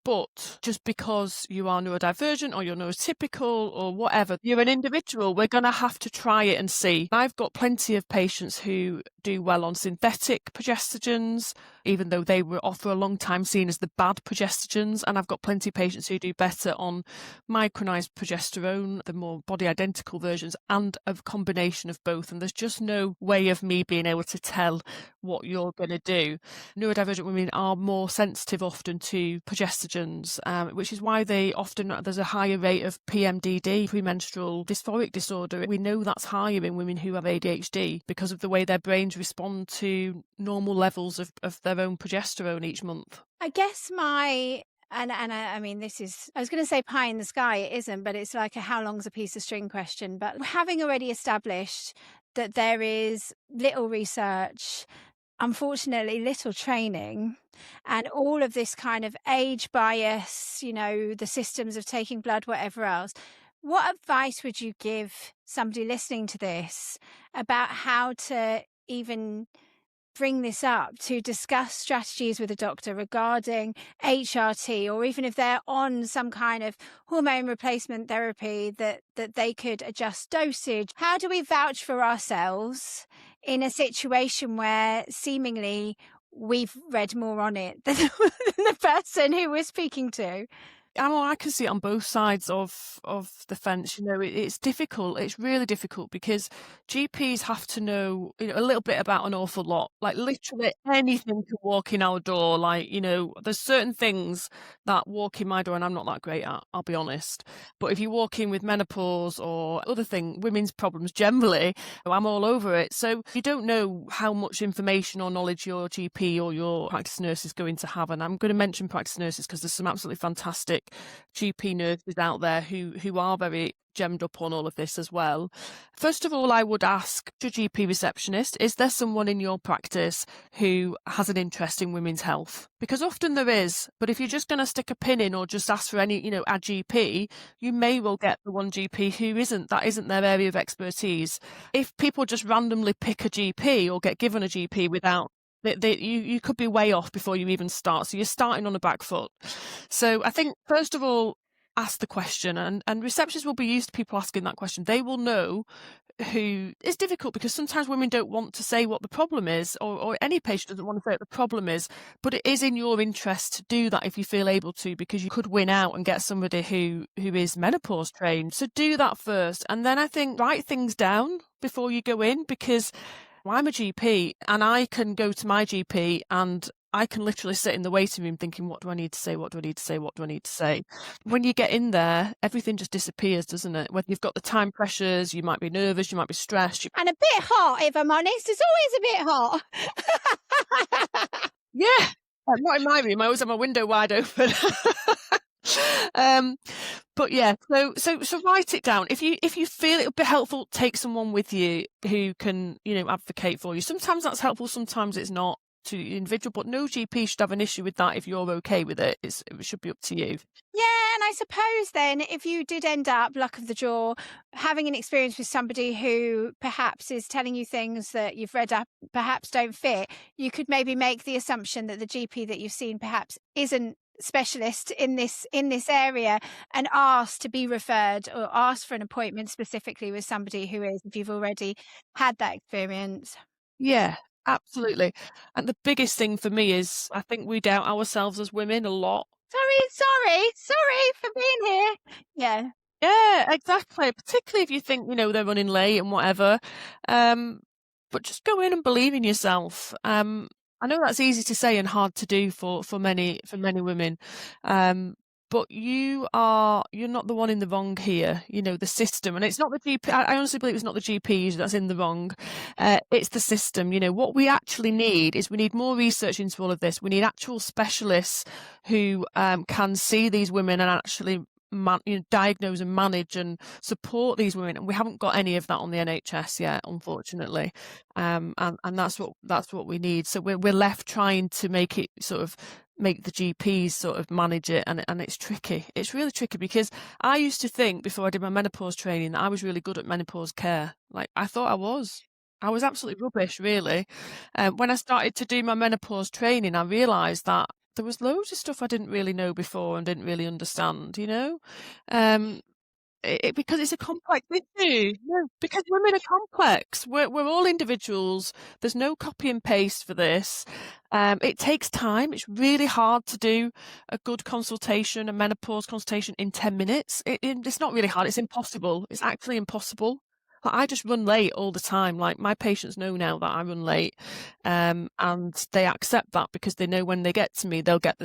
But just because you are neurodivergent or you're neurotypical or whatever, you're an individual, we're going to have to try it and see. I've got plenty of patients who do well on synthetic progestogens, even though they were for a long time seen as the bad progestogens. And I've got plenty of patients who do better on micronized progesterone, the more body identical versions, and a combination of both. And there's just no way of me being able to tell what you're going to do. Neurodivergent women are more sensitive often to progestogens, which is why there's a higher rate of PMDD, premenstrual dysphoric disorder. We know that's higher in women who have ADHD because of the way their brains respond to normal levels of their own progesterone each month. I guess I mean, this is, I was going to say pie in the sky, it isn't, but it's like a how long's a piece of string question. But having already established that there is little research, unfortunately little training, and all of this kind of age bias, the systems of taking blood, whatever else, what advice would you give somebody listening to this about how to even bring this up, to discuss strategies with a doctor regarding HRT, or even if they're on some kind of hormone replacement therapy, that they could adjust dosage? How do we vouch for ourselves in a situation where seemingly we've read more on it than the person who we're speaking to? I can see it on both sides of the fence. It's difficult. It's really difficult because GPs have to know, a little bit about an awful lot. Like literally anything can walk in our door. Like, there's certain things that walk in my door and I'm not that great at, I'll be honest. But if you walk in with menopause or other women's problems generally, I'm all over it. So you don't know how much information or knowledge your GP or your practice nurse is going to have. And I'm going to mention practice nurses because there's some absolutely fantastic GP nurses out there who are very gemmed up on all of this as well. First of all, I would ask your GP receptionist, is there someone in your practice who has an interest in women's health? Because often there is, but if you're just going to stick a pin in or just ask for any, a GP, you may well get the one GP that isn't their area of expertise. If people just randomly pick a GP or get given a GP without you could be way off before you even start. So you're starting on a back foot. So I think, first of all, ask the question, and receptionists will be used to people asking that question. They will know who. It's difficult because sometimes women don't want to say what the problem is, or any patient doesn't want to say what the problem is, but it is in your interest to do that if you feel able to, because you could win out and get somebody who is menopause trained. So do that first, and then I think write things down before you go in, because I'm a GP and I can go to my GP and I can literally sit in the waiting room thinking, what do I need to say? What do I need to say? What do I need to say? When you get in there, everything just disappears, doesn't it? Whether you've got the time pressures, you might be nervous, you might be stressed. And a bit hot, if I'm honest. It's always a bit hot. Yeah, not in my room. I always have my window wide open. But yeah, so write it down. If you feel it would be helpful, take someone with you who can, advocate for you. Sometimes that's helpful, sometimes it's not to the individual, but no GP should have an issue with that if you're okay with it. It should be up to you. Yeah, and I suppose then if you did end up, luck of the draw, having an experience with somebody who perhaps is telling you things that you've read up perhaps don't fit, you could maybe make the assumption that the GP that you've seen perhaps isn't specialist in this area, and ask to be referred or ask for an appointment specifically with somebody who is, if you've already had that experience. Yeah, absolutely. And the biggest thing for me is I think we doubt ourselves as women a lot. Sorry for being here. Yeah. Yeah, exactly. Particularly if you think, they're running late and whatever. But just go in and believe in yourself. I know that's easy to say and hard to do for many women. But you're not the one in the wrong here, the system. And it's not the GP. I honestly believe it's not the GP that's in the wrong. It's the system. What we actually need is we need more research into all of this. We need actual specialists who can see these women and actually diagnose and manage and support these women, and we haven't got any of that on the NHS yet, unfortunately. And that's what we need. So we're left trying to make the GPs sort of manage it, and it's tricky. It's really tricky because I used to think before I did my menopause training that I was really good at menopause care. Like I thought I was. I was absolutely rubbish, really. When I started to do my menopause training, I realised that there was loads of stuff I didn't really know before and didn't really understand, because it's a complex issue. No, because women are complex. We're all individuals. There's no copy and paste for this. It takes time. It's really hard to do a good consultation, a menopause consultation in 10 minutes. It's not really hard. It's impossible. It's actually impossible. I just run late all the time. Like my patients know now that I run late, and they accept that because they know when they get to me, they'll get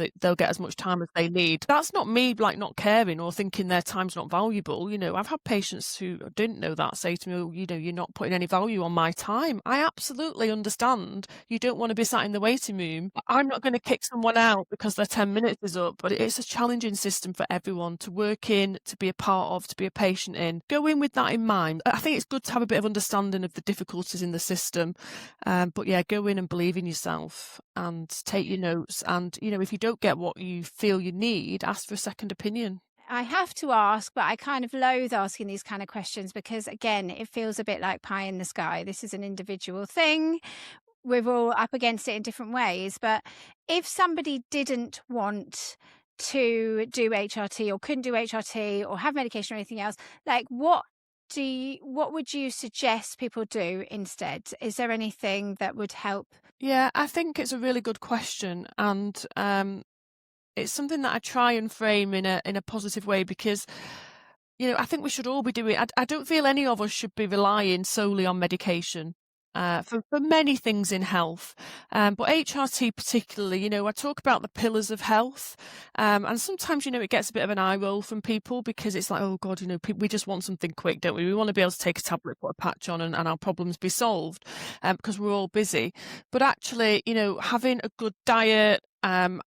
as much time as they need. That's not me like not caring or thinking their time's not valuable. I've had patients who didn't know that say to me, oh, you're not putting any value on my time. I absolutely understand. You don't want to be sat in the waiting room. I'm not going to kick someone out because their 10 minutes is up, but it's a challenging system for everyone to work in, to be a part of, to be a patient in. Go in with that in mind. I think it's good to have a bit of understanding of the difficulties in the system, but yeah, go in and believe in yourself and take your notes, and if you don't get what you feel you need, ask for a second opinion. I have to ask, but I kind of loathe asking these kind of questions because, again, it feels a bit like pie in the sky. This is an individual thing. We're all up against it in different ways. But if somebody didn't want to do HRT or couldn't do HRT or have medication or anything else, like what would you suggest people do instead? Is there anything that would help? Yeah, I think it's a really good question, and it's something that I try and frame in a positive way because I think we should all be doing. I don't feel any of us should be relying solely on medication. For many things in health, but HRT particularly, I talk about the pillars of health, and sometimes, it gets a bit of an eye roll from people because it's like, oh God, we just want something quick, don't we? We want to be able to take a tablet, put a patch on, and our problems be solved, because we're all busy. But actually, having a good diet,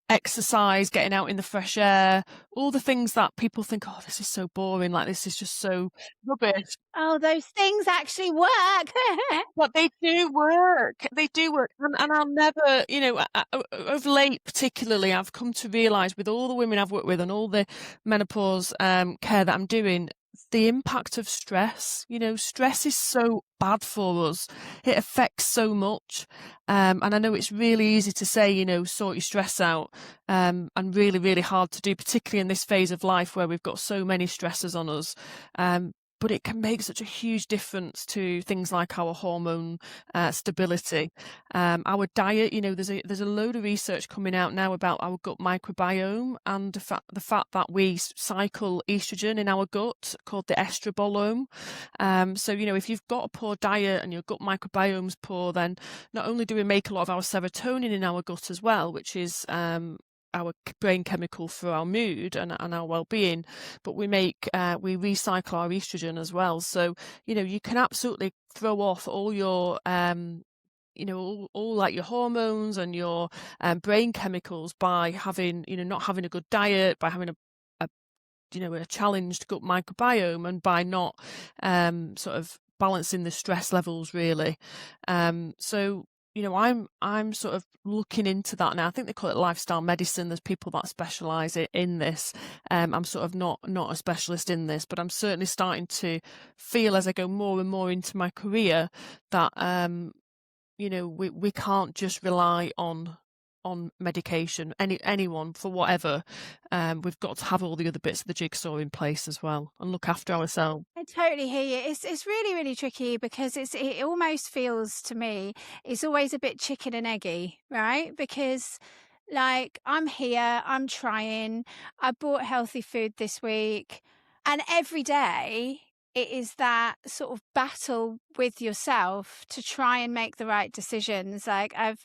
exercise, getting out in the fresh air, all the things that people think, oh, this is so boring, like this is just so rubbish. Oh, those things actually work. But they do work. They do work. And I'll never, of late particularly, I've come to realise with all the women I've worked with and all the menopause care that I'm doing, the impact of stress. Stress is so bad for us. It affects so much. And I know it's really easy to say, sort your stress out, and really, really hard to do, particularly in this phase of life where we've got so many stressors on us. But it can make such a huge difference to things like our hormone stability, our diet. There's a load of research coming out now about our gut microbiome and the fact that we cycle estrogen in our gut called the estrobolome. So if you've got a poor diet and your gut microbiome's poor, then not only do we make a lot of our serotonin in our gut as well, which is our brain chemical for our mood and our well-being, but we recycle our estrogen as well. So you can absolutely throw off all your all like your hormones and your brain chemicals by having, not having a good diet, by having a challenged gut microbiome, and by not sort of balancing the stress levels really. So I'm sort of looking into that now. I think they call it lifestyle medicine. There's people that specialize in this. I'm sort of not a specialist in this, but I'm certainly starting to feel as I go more and more into my career that we can't just rely on medication, anyone for whatever. We've got to have all the other bits of the jigsaw in place as well, and look after ourselves. I totally hear you. It's really, really tricky because it almost feels to me it's always a bit chicken and eggy, right? Because like I'm here, I'm trying, I bought healthy food this week, and every day it is that sort of battle with yourself to try and make the right decisions. Like I've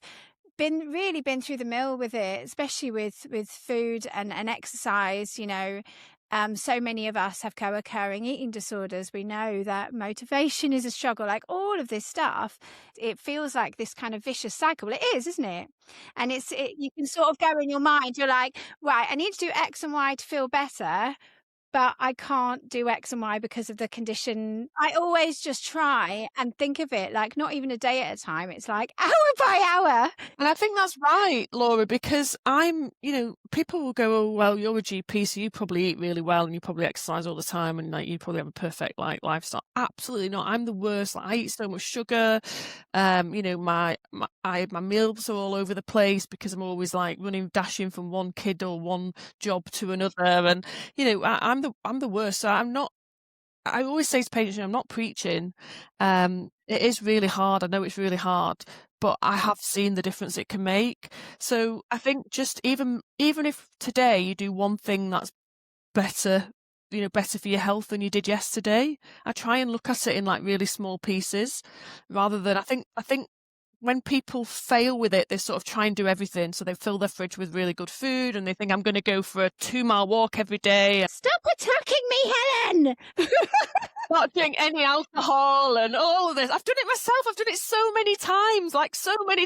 been through the mill with it, especially with food and exercise. So many of us have co-occurring eating disorders. We know that motivation is a struggle, like all of this stuff. It feels like this kind of vicious cycle. It is, isn't it? And you can sort of go in your mind, you're like, right, I need to do X and Y to feel better, but I can't do X and Y because of the condition. I always just try and think of it like not even a day at a time. It's like hour by hour. And I think that's right, Laura, because people will go, oh, well, you're a GP, so you probably eat really well and you probably exercise all the time and like you probably have a perfect lifestyle. Absolutely not. I'm the worst. Like, I eat so much sugar. My meals are all over the place because I'm always like dashing from one kid or one job to another. And, I'm the worst. So I always say to patients, I'm not preaching. It is really hard. I know it's really hard, but I have seen the difference it can make. So I think just even if today you do one thing that's better, better for your health than you did yesterday, I try and look at it in like really small pieces rather than, I think when people fail with it, they sort of try and do everything. So they fill their fridge with really good food and they think, I'm going to go for a 2-mile walk every day. Stop attacking me, Helen! Not doing any alcohol and all of this. I've done it myself. I've done it so many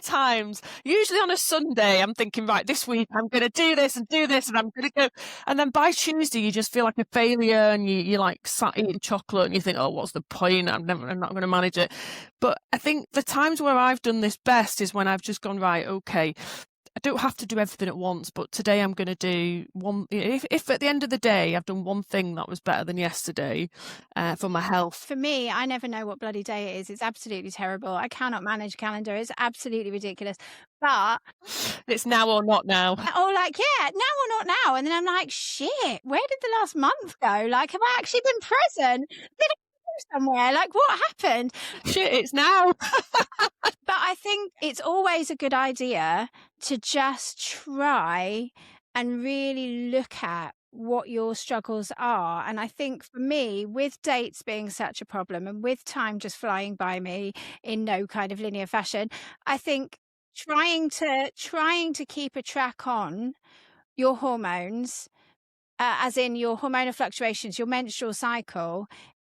times. Usually on a Sunday, I'm thinking, right, this week I'm going to do this and I'm going to go. And then by Tuesday, you just feel like a failure and you like sat eating chocolate and you think, oh, what's the point? I'm not going to manage it. But I think the times where I've done this best is when I've just gone, right, okay, I don't have to do everything at once, but today I'm going to do one. If at the end of the day I've done one thing that was better than yesterday for my health. For me, I never know what bloody day it is. It's absolutely terrible. I cannot manage a calendar. It's absolutely ridiculous. But it's now or not now. Oh, like, yeah, now or not now. And then I'm like, shit, where did the last month go? Like, have I actually been present? Did I go somewhere? Like, what happened? Shit, it's now. But I think it's always a good idea to just try and really look at what your struggles are. And I think for me, with dates being such a problem and with time just flying by me in no kind of linear fashion, I think trying to keep a track on your hormones, as in your hormonal fluctuations, your menstrual cycle,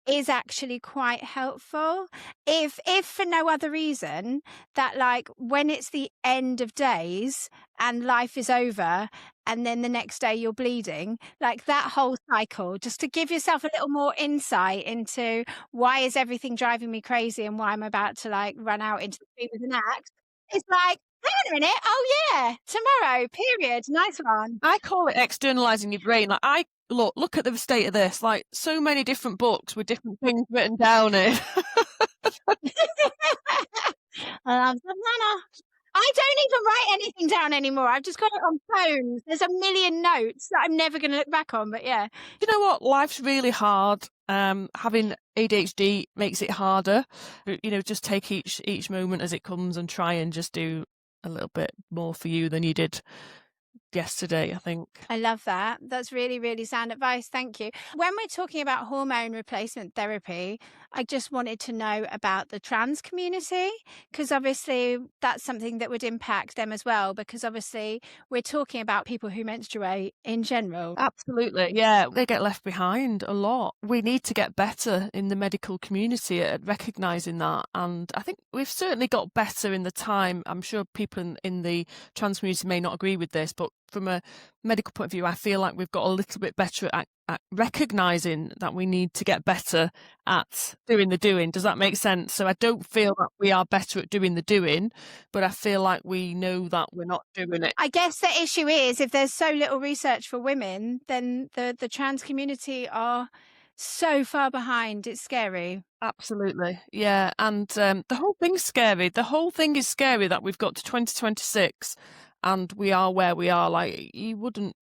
is actually quite helpful. If for no other reason, that like when it's the end of days and life is over and then the next day you're bleeding, like that whole cycle, just to give yourself a little more insight into why is everything driving me crazy and why I'm about to like run out into the street with an axe. It's like, hang on a minute, oh yeah, tomorrow, period, nice one. I call it externalizing your brain. Like look at the state of this, like so many different books with different things written down in. I don't even write anything down anymore. I've just got it on phones. There's a million notes that I'm never going to look back on, but yeah. You know what? Life's really hard. Having ADHD makes it harder. Just take each moment as it comes and try and just do a little bit more for you than you did yesterday, I think. I love that. That's really, really sound advice. Thank you. When we're talking about hormone replacement therapy, I just wanted to know about the trans community, because obviously that's something that would impact them as well, because obviously we're talking about people who menstruate in general. Absolutely, yeah. They get left behind a lot. We need to get better in the medical community at recognising that. And I think we've certainly got better in the time. I'm sure people in the trans community may not agree with this, but from a medical point of view, I feel like we've got a little bit better at recognising that we need to get better at doing the doing. Does that make sense? So I don't feel that we are better at doing the doing, but I feel like we know that we're not doing it. I guess the issue is, if there's so little research for women, then the trans community are so far behind. It's scary. Absolutely. Yeah. And the whole thing's scary. The whole thing is scary that we've got to 2026 and we are where we are. Like, you wouldn't,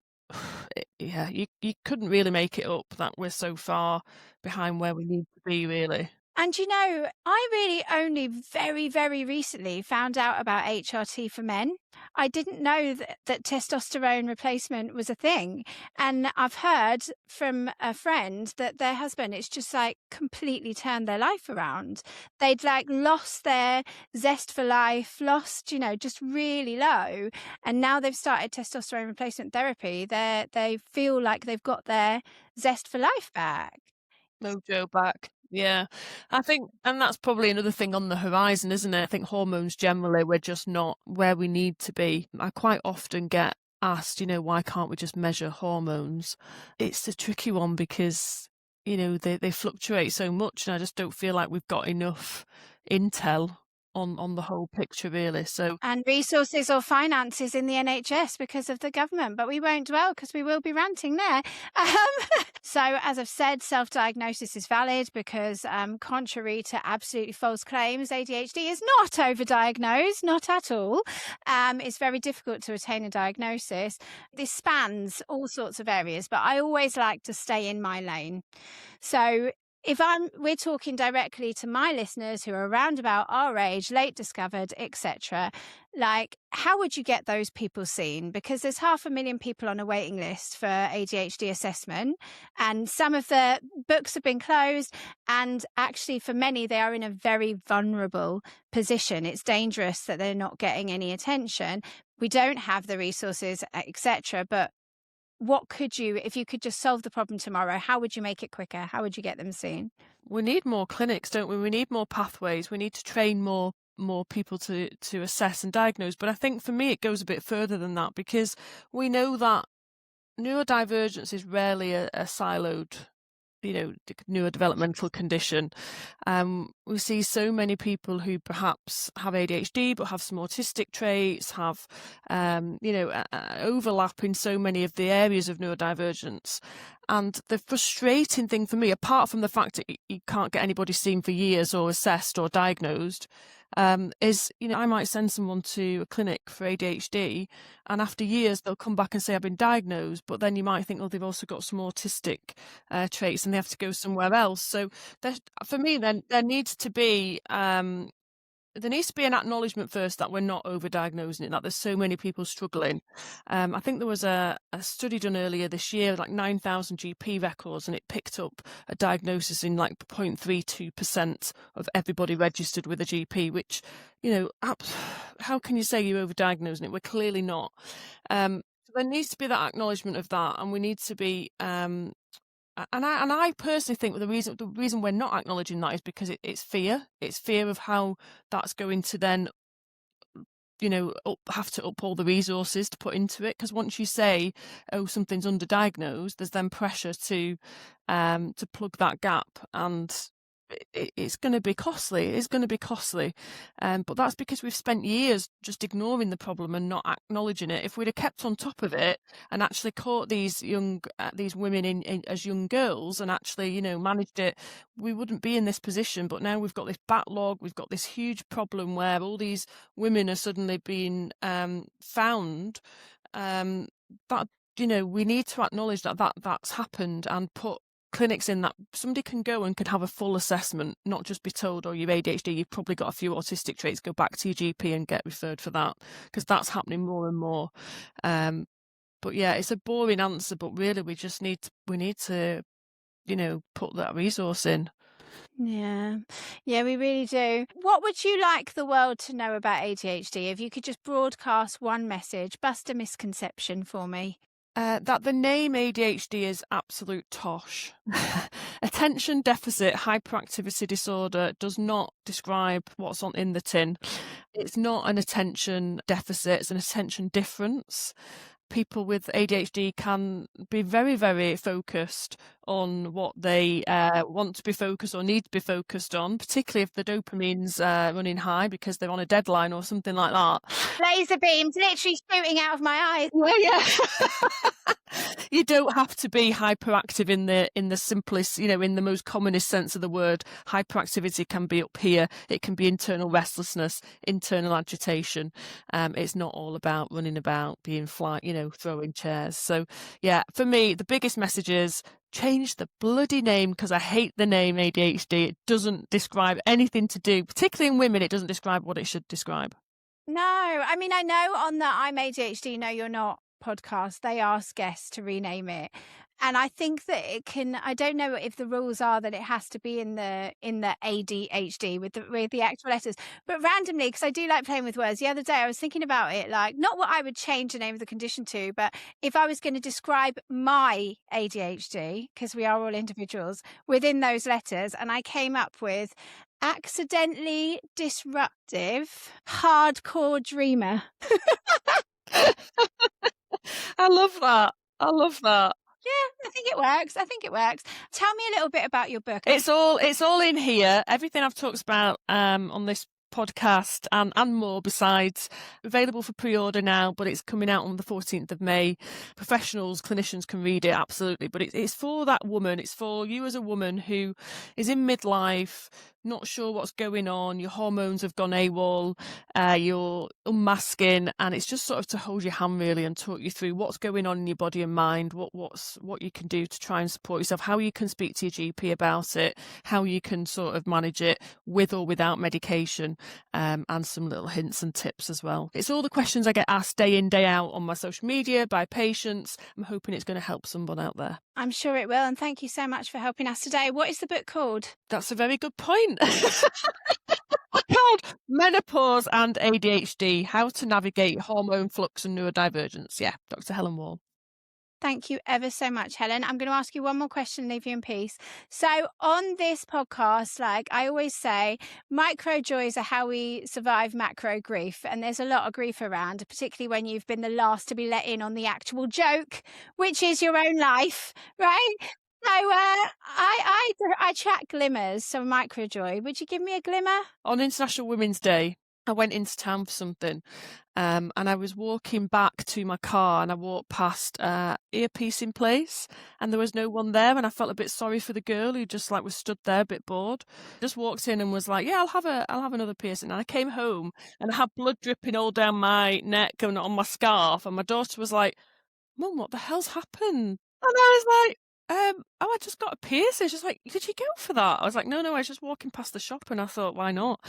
yeah, you couldn't really make it up that we're so far behind where we need to be, really. And you know, I really only very, very recently found out about HRT for men. I didn't know that testosterone replacement was a thing. And I've heard from a friend that their husband, it's just like completely turned their life around. They'd like lost their zest for life, lost, you know, just really low. And now they've started testosterone replacement therapy. They feel like they've got their zest for life back. Mojo back. Yeah, I think, and that's probably another thing on the horizon, isn't it? I think hormones generally, we're just not where we need to be. I quite often get asked, you know, why can't we just measure hormones? It's a tricky one because, you know, they fluctuate so much, and I just don't feel like we've got enough intel on the whole picture, really. So, And resources or finances in the NHS because of the government, but we won't dwell because we will be ranting there. So, as I've said, self-diagnosis is valid because, contrary to absolutely false claims, ADHD is not overdiagnosed, not at all. It's very difficult to attain a diagnosis. This spans all sorts of areas, but I always like to stay in my lane. So if we're talking directly to my listeners who are around about our age, late discovered, etc., like, how would you get those people seen? Because there's 500,000 people on a waiting list for ADHD assessment, and some of the books have been closed, and actually for many they are in a very vulnerable position. It's dangerous that they're not getting any attention. We don't have the resources, etc., but what could you, if you could just solve the problem tomorrow, how would you make it quicker? How would you get them seen? we need more clinics, don't we? We need more pathways. We need to train more people to assess and diagnose. But I think for me, it goes a bit further than that, because we know that neurodivergence is rarely a siloed, you know, neurodevelopmental condition. We see so many people who perhaps have ADHD but have some autistic traits, have overlap in so many of the areas of neurodivergence. And the frustrating thing for me, apart from the fact that you can't get anybody seen for years or assessed or diagnosed, is, you know, I might send someone to a clinic for ADHD, and after years they'll come back and say I've been diagnosed, but then you might think, oh, they've also got some autistic traits and they have to go somewhere else. So for me, then there needs to be an acknowledgement first that we're not overdiagnosing it, that there's so many people struggling. I think there was a study done earlier this year, like 9,000 GP records, and it picked up a diagnosis in like 0.32% of everybody registered with a GP, which, you know, how can you say you're overdiagnosing it? We're clearly not. So there needs to be that acknowledgement of that, and we need to be and I personally think the reason we're not acknowledging that is because it's fear. It's fear of how that's going to then, you know, have to up all the resources to put into it. Because once you say, oh, something's underdiagnosed, there's then pressure to plug that gap, and it's going to be costly. It's going to be costly. But that's because we've spent years just ignoring the problem and not acknowledging it. If we'd have kept on top of it and actually caught these women in as young girls and actually, you know, managed it, we wouldn't be in this position. But now we've got this backlog. We've got this huge problem where all these women are suddenly being found. That, you know, we need to acknowledge that's happened and put clinics in that somebody can go and can have a full assessment, not just be told, oh, you're ADHD, you've probably got a few autistic traits, go back to your GP and get referred for that, because that's happening more and more. But yeah, it's a boring answer, but really we need to, put that resource in. Yeah. Yeah, we really do. What would you like the world to know about ADHD? If you could just broadcast one message, bust a misconception for me. That the name ADHD is absolute tosh. Attention deficit hyperactivity disorder does not describe what's in the tin. It's not an attention deficit, it's an attention difference. People with ADHD can be very, very focused on what they want to be focused or need to be focused on, particularly if the dopamine's running high because they're on a deadline or something like that. Laser beams literally shooting out of my eyes. Well, yeah. You don't have to be hyperactive in the simplest, in the most commonest sense of the word. Hyperactivity can be up here. It can be internal restlessness, internal agitation. It's not all about running about, being throwing chairs. So yeah, for me, the biggest message is change the bloody name, because I hate the name ADHD. It doesn't describe anything to do, particularly in women, it doesn't describe what it should describe. No, I mean, I know on the I'm ADHD, No You're Not podcast, they ask guests to rename it. And I think that I don't know if the rules are that it has to be in the ADHD with the actual letters, but randomly, because I do like playing with words, the other day I was thinking about it, like not what I would change the name of the condition to, but if I was going to describe my ADHD, because we are all individuals, within those letters, and I came up with accidentally disruptive hardcore dreamer. I love that. I love that. Yeah, I think it works. Tell me a little bit about your book. It's all in here. Everything I've talked about on this podcast and more besides, available for pre-order now, but it's coming out on the 14th of May. Professionals, clinicians can read it, absolutely, but it's for that woman. It's for you as a woman who is in midlife, not sure what's going on, your hormones have gone AWOL, you're unmasking, and it's just sort of to hold your hand really and talk you through what's going on in your body and mind, what you can do to try and support yourself, how you can speak to your GP about it, how you can sort of manage it with or without medication, and some little hints and tips as well. It's all the questions I get asked day in, day out on my social media by patients. I'm hoping it's going to help someone out there. I'm sure it will, and thank you so much for helping us today. What is the book called? That's a very good point. Called Menopause and ADHD, How to Navigate Hormone Flux and Neurodivergence. Yeah, Dr. Helen Wall. Thank you ever so much, Helen. I'm going to ask you one more question, leave you in peace. So on this podcast, like I always say, micro joys are how we survive macro grief. And there's a lot of grief around, particularly when you've been the last to be let in on the actual joke, which is your own life, right? So I track glimmers, so micro joy. Would you give me a glimmer? On International Women's Day, I went into town for something, and I was walking back to my car, and I walked past Earpiece in Place, and there was no one there, and I felt a bit sorry for the girl who just was stood there a bit bored. Just walked in and was like, "Yeah, I'll have another piercing." And I came home and I had blood dripping all down my neck and on my scarf, and my daughter was like, "Mum, what the hell's happened?" And I was like, oh, I just got a piercing. She's like, "Did you go for that?" I was like, no, I was just walking past the shop and I thought, why not?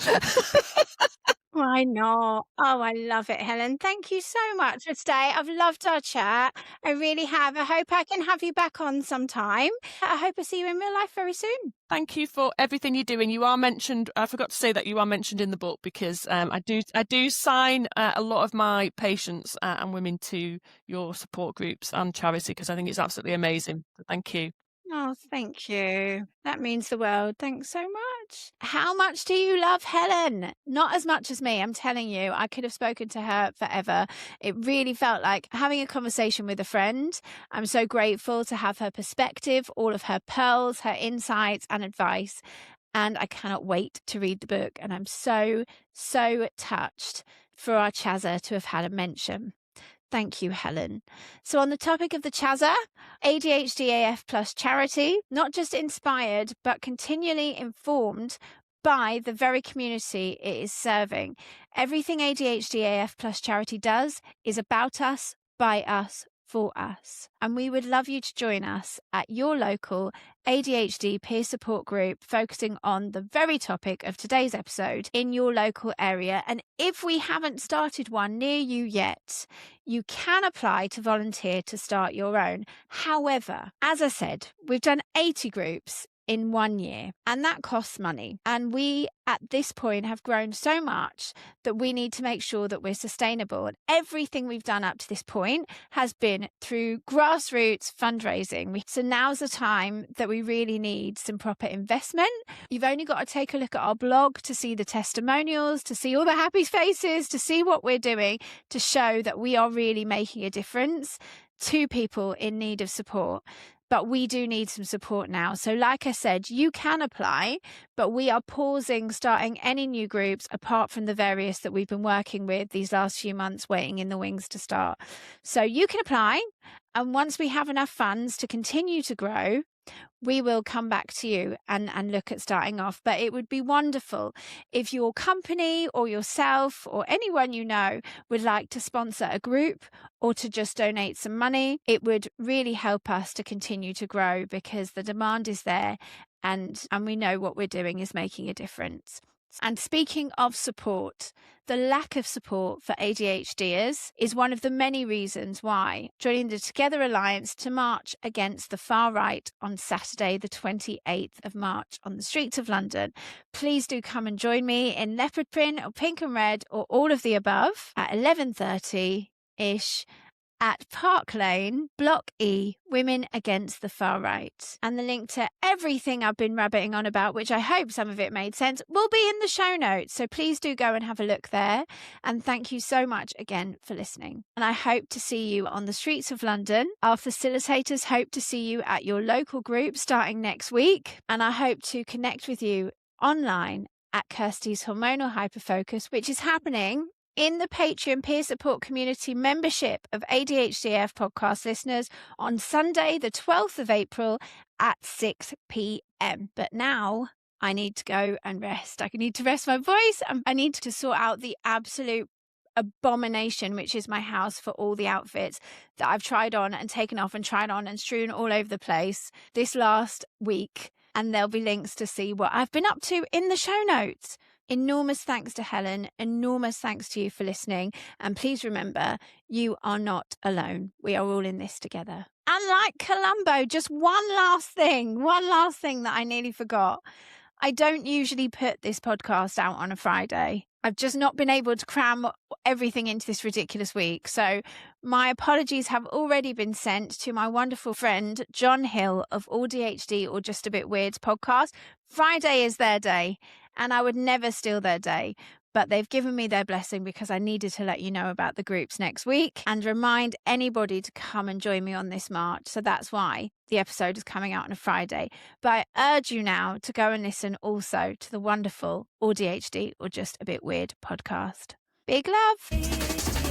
Why not? Oh, I love it, Helen. Thank you so much for today. I've loved our chat. I really have. I hope I can have you back on sometime. I hope I see you in real life very soon. Thank you for everything you're doing. You are mentioned. I forgot to say that you are mentioned in the book because I do sign a lot of my patients and women to your support groups and charity because I think it's absolutely amazing. So thank you. Oh, thank you. That means the world. Thanks so much. How much do you love Helen? Not as much as me, I'm telling you. I could have spoken to her forever. It really felt like having a conversation with a friend. I'm so grateful to have her perspective, all of her pearls, her insights and advice. And I cannot wait to read the book. And I'm so, so touched for our Chazza to have had a mention. Thank you, Helen. So on the topic of the Chazza, ADHD AF Plus charity, not just inspired, but continually informed by the very community it is serving. Everything ADHD AF Plus charity does is about us, by us, for us. And we would love you to join us at your local ADHD peer support group focusing on the very topic of today's episode in your local area. And if we haven't started one near you yet, you can apply to volunteer to start your own. However, as I said, we've done 80 groups in 1 year, and that costs money. And we at this point have grown so much that we need to make sure that we're sustainable. And everything we've done up to this point has been through grassroots fundraising. So now's the time that we really need some proper investment. You've only got to take a look at our blog to see the testimonials, to see all the happy faces, to see what we're doing to show that we are really making a difference to people in need of support. But we do need some support now. So like I said, you can apply, but we are pausing starting any new groups apart from the various that we've been working with these last few months, waiting in the wings to start. So you can apply. And once we have enough funds to continue to grow, we will come back to you and look at starting off. But it would be wonderful if your company or yourself or anyone you know would like to sponsor a group or to just donate some money. It would really help us to continue to grow because the demand is there and we know what we're doing is making a difference. And speaking of support, the lack of support for ADHDers is one of the many reasons why joining the Together Alliance to march against the far right on Saturday, the 28th of March on the streets of London. Please do come and join me in leopard print or pink and red or all of the above at 11:30-ish. At Park Lane, Block E, Women Against the Far Right. And the link to everything I've been rabbiting on about, which I hope some of it made sense, will be in the show notes. So please do go and have a look there. And thank you so much again for listening. And I hope to see you on the streets of London. Our facilitators hope to see you at your local group starting next week. And I hope to connect with you online at Kirsty's Hormonal Hyperfocus, which is happening in the Patreon peer support community membership of ADHDF podcast listeners on Sunday, the 12th of April at 6 p.m. But now I need to go and rest. I need to rest my voice. I need to sort out the absolute abomination, which is my house, for all the outfits that I've tried on and taken off and tried on and strewn all over the place this last week. And there'll be links to see what I've been up to in the show notes. Enormous thanks to Helen. Enormous thanks to you for listening. And please remember, you are not alone. We are all in this together. And like Columbo, just one last thing that I nearly forgot. I don't usually put this podcast out on a Friday. I've just not been able to cram everything into this ridiculous week. So my apologies have already been sent to my wonderful friend, John Hill of ADHD or Just a Bit Weird's podcast. Friday is their day. And I would never steal their day, but they've given me their blessing because I needed to let you know about the groups next week and remind anybody to come and join me on this march. So that's why the episode is coming out on a Friday. But I urge you now to go and listen also to the wonderful ADHD or Just a Bit Weird podcast. Big love.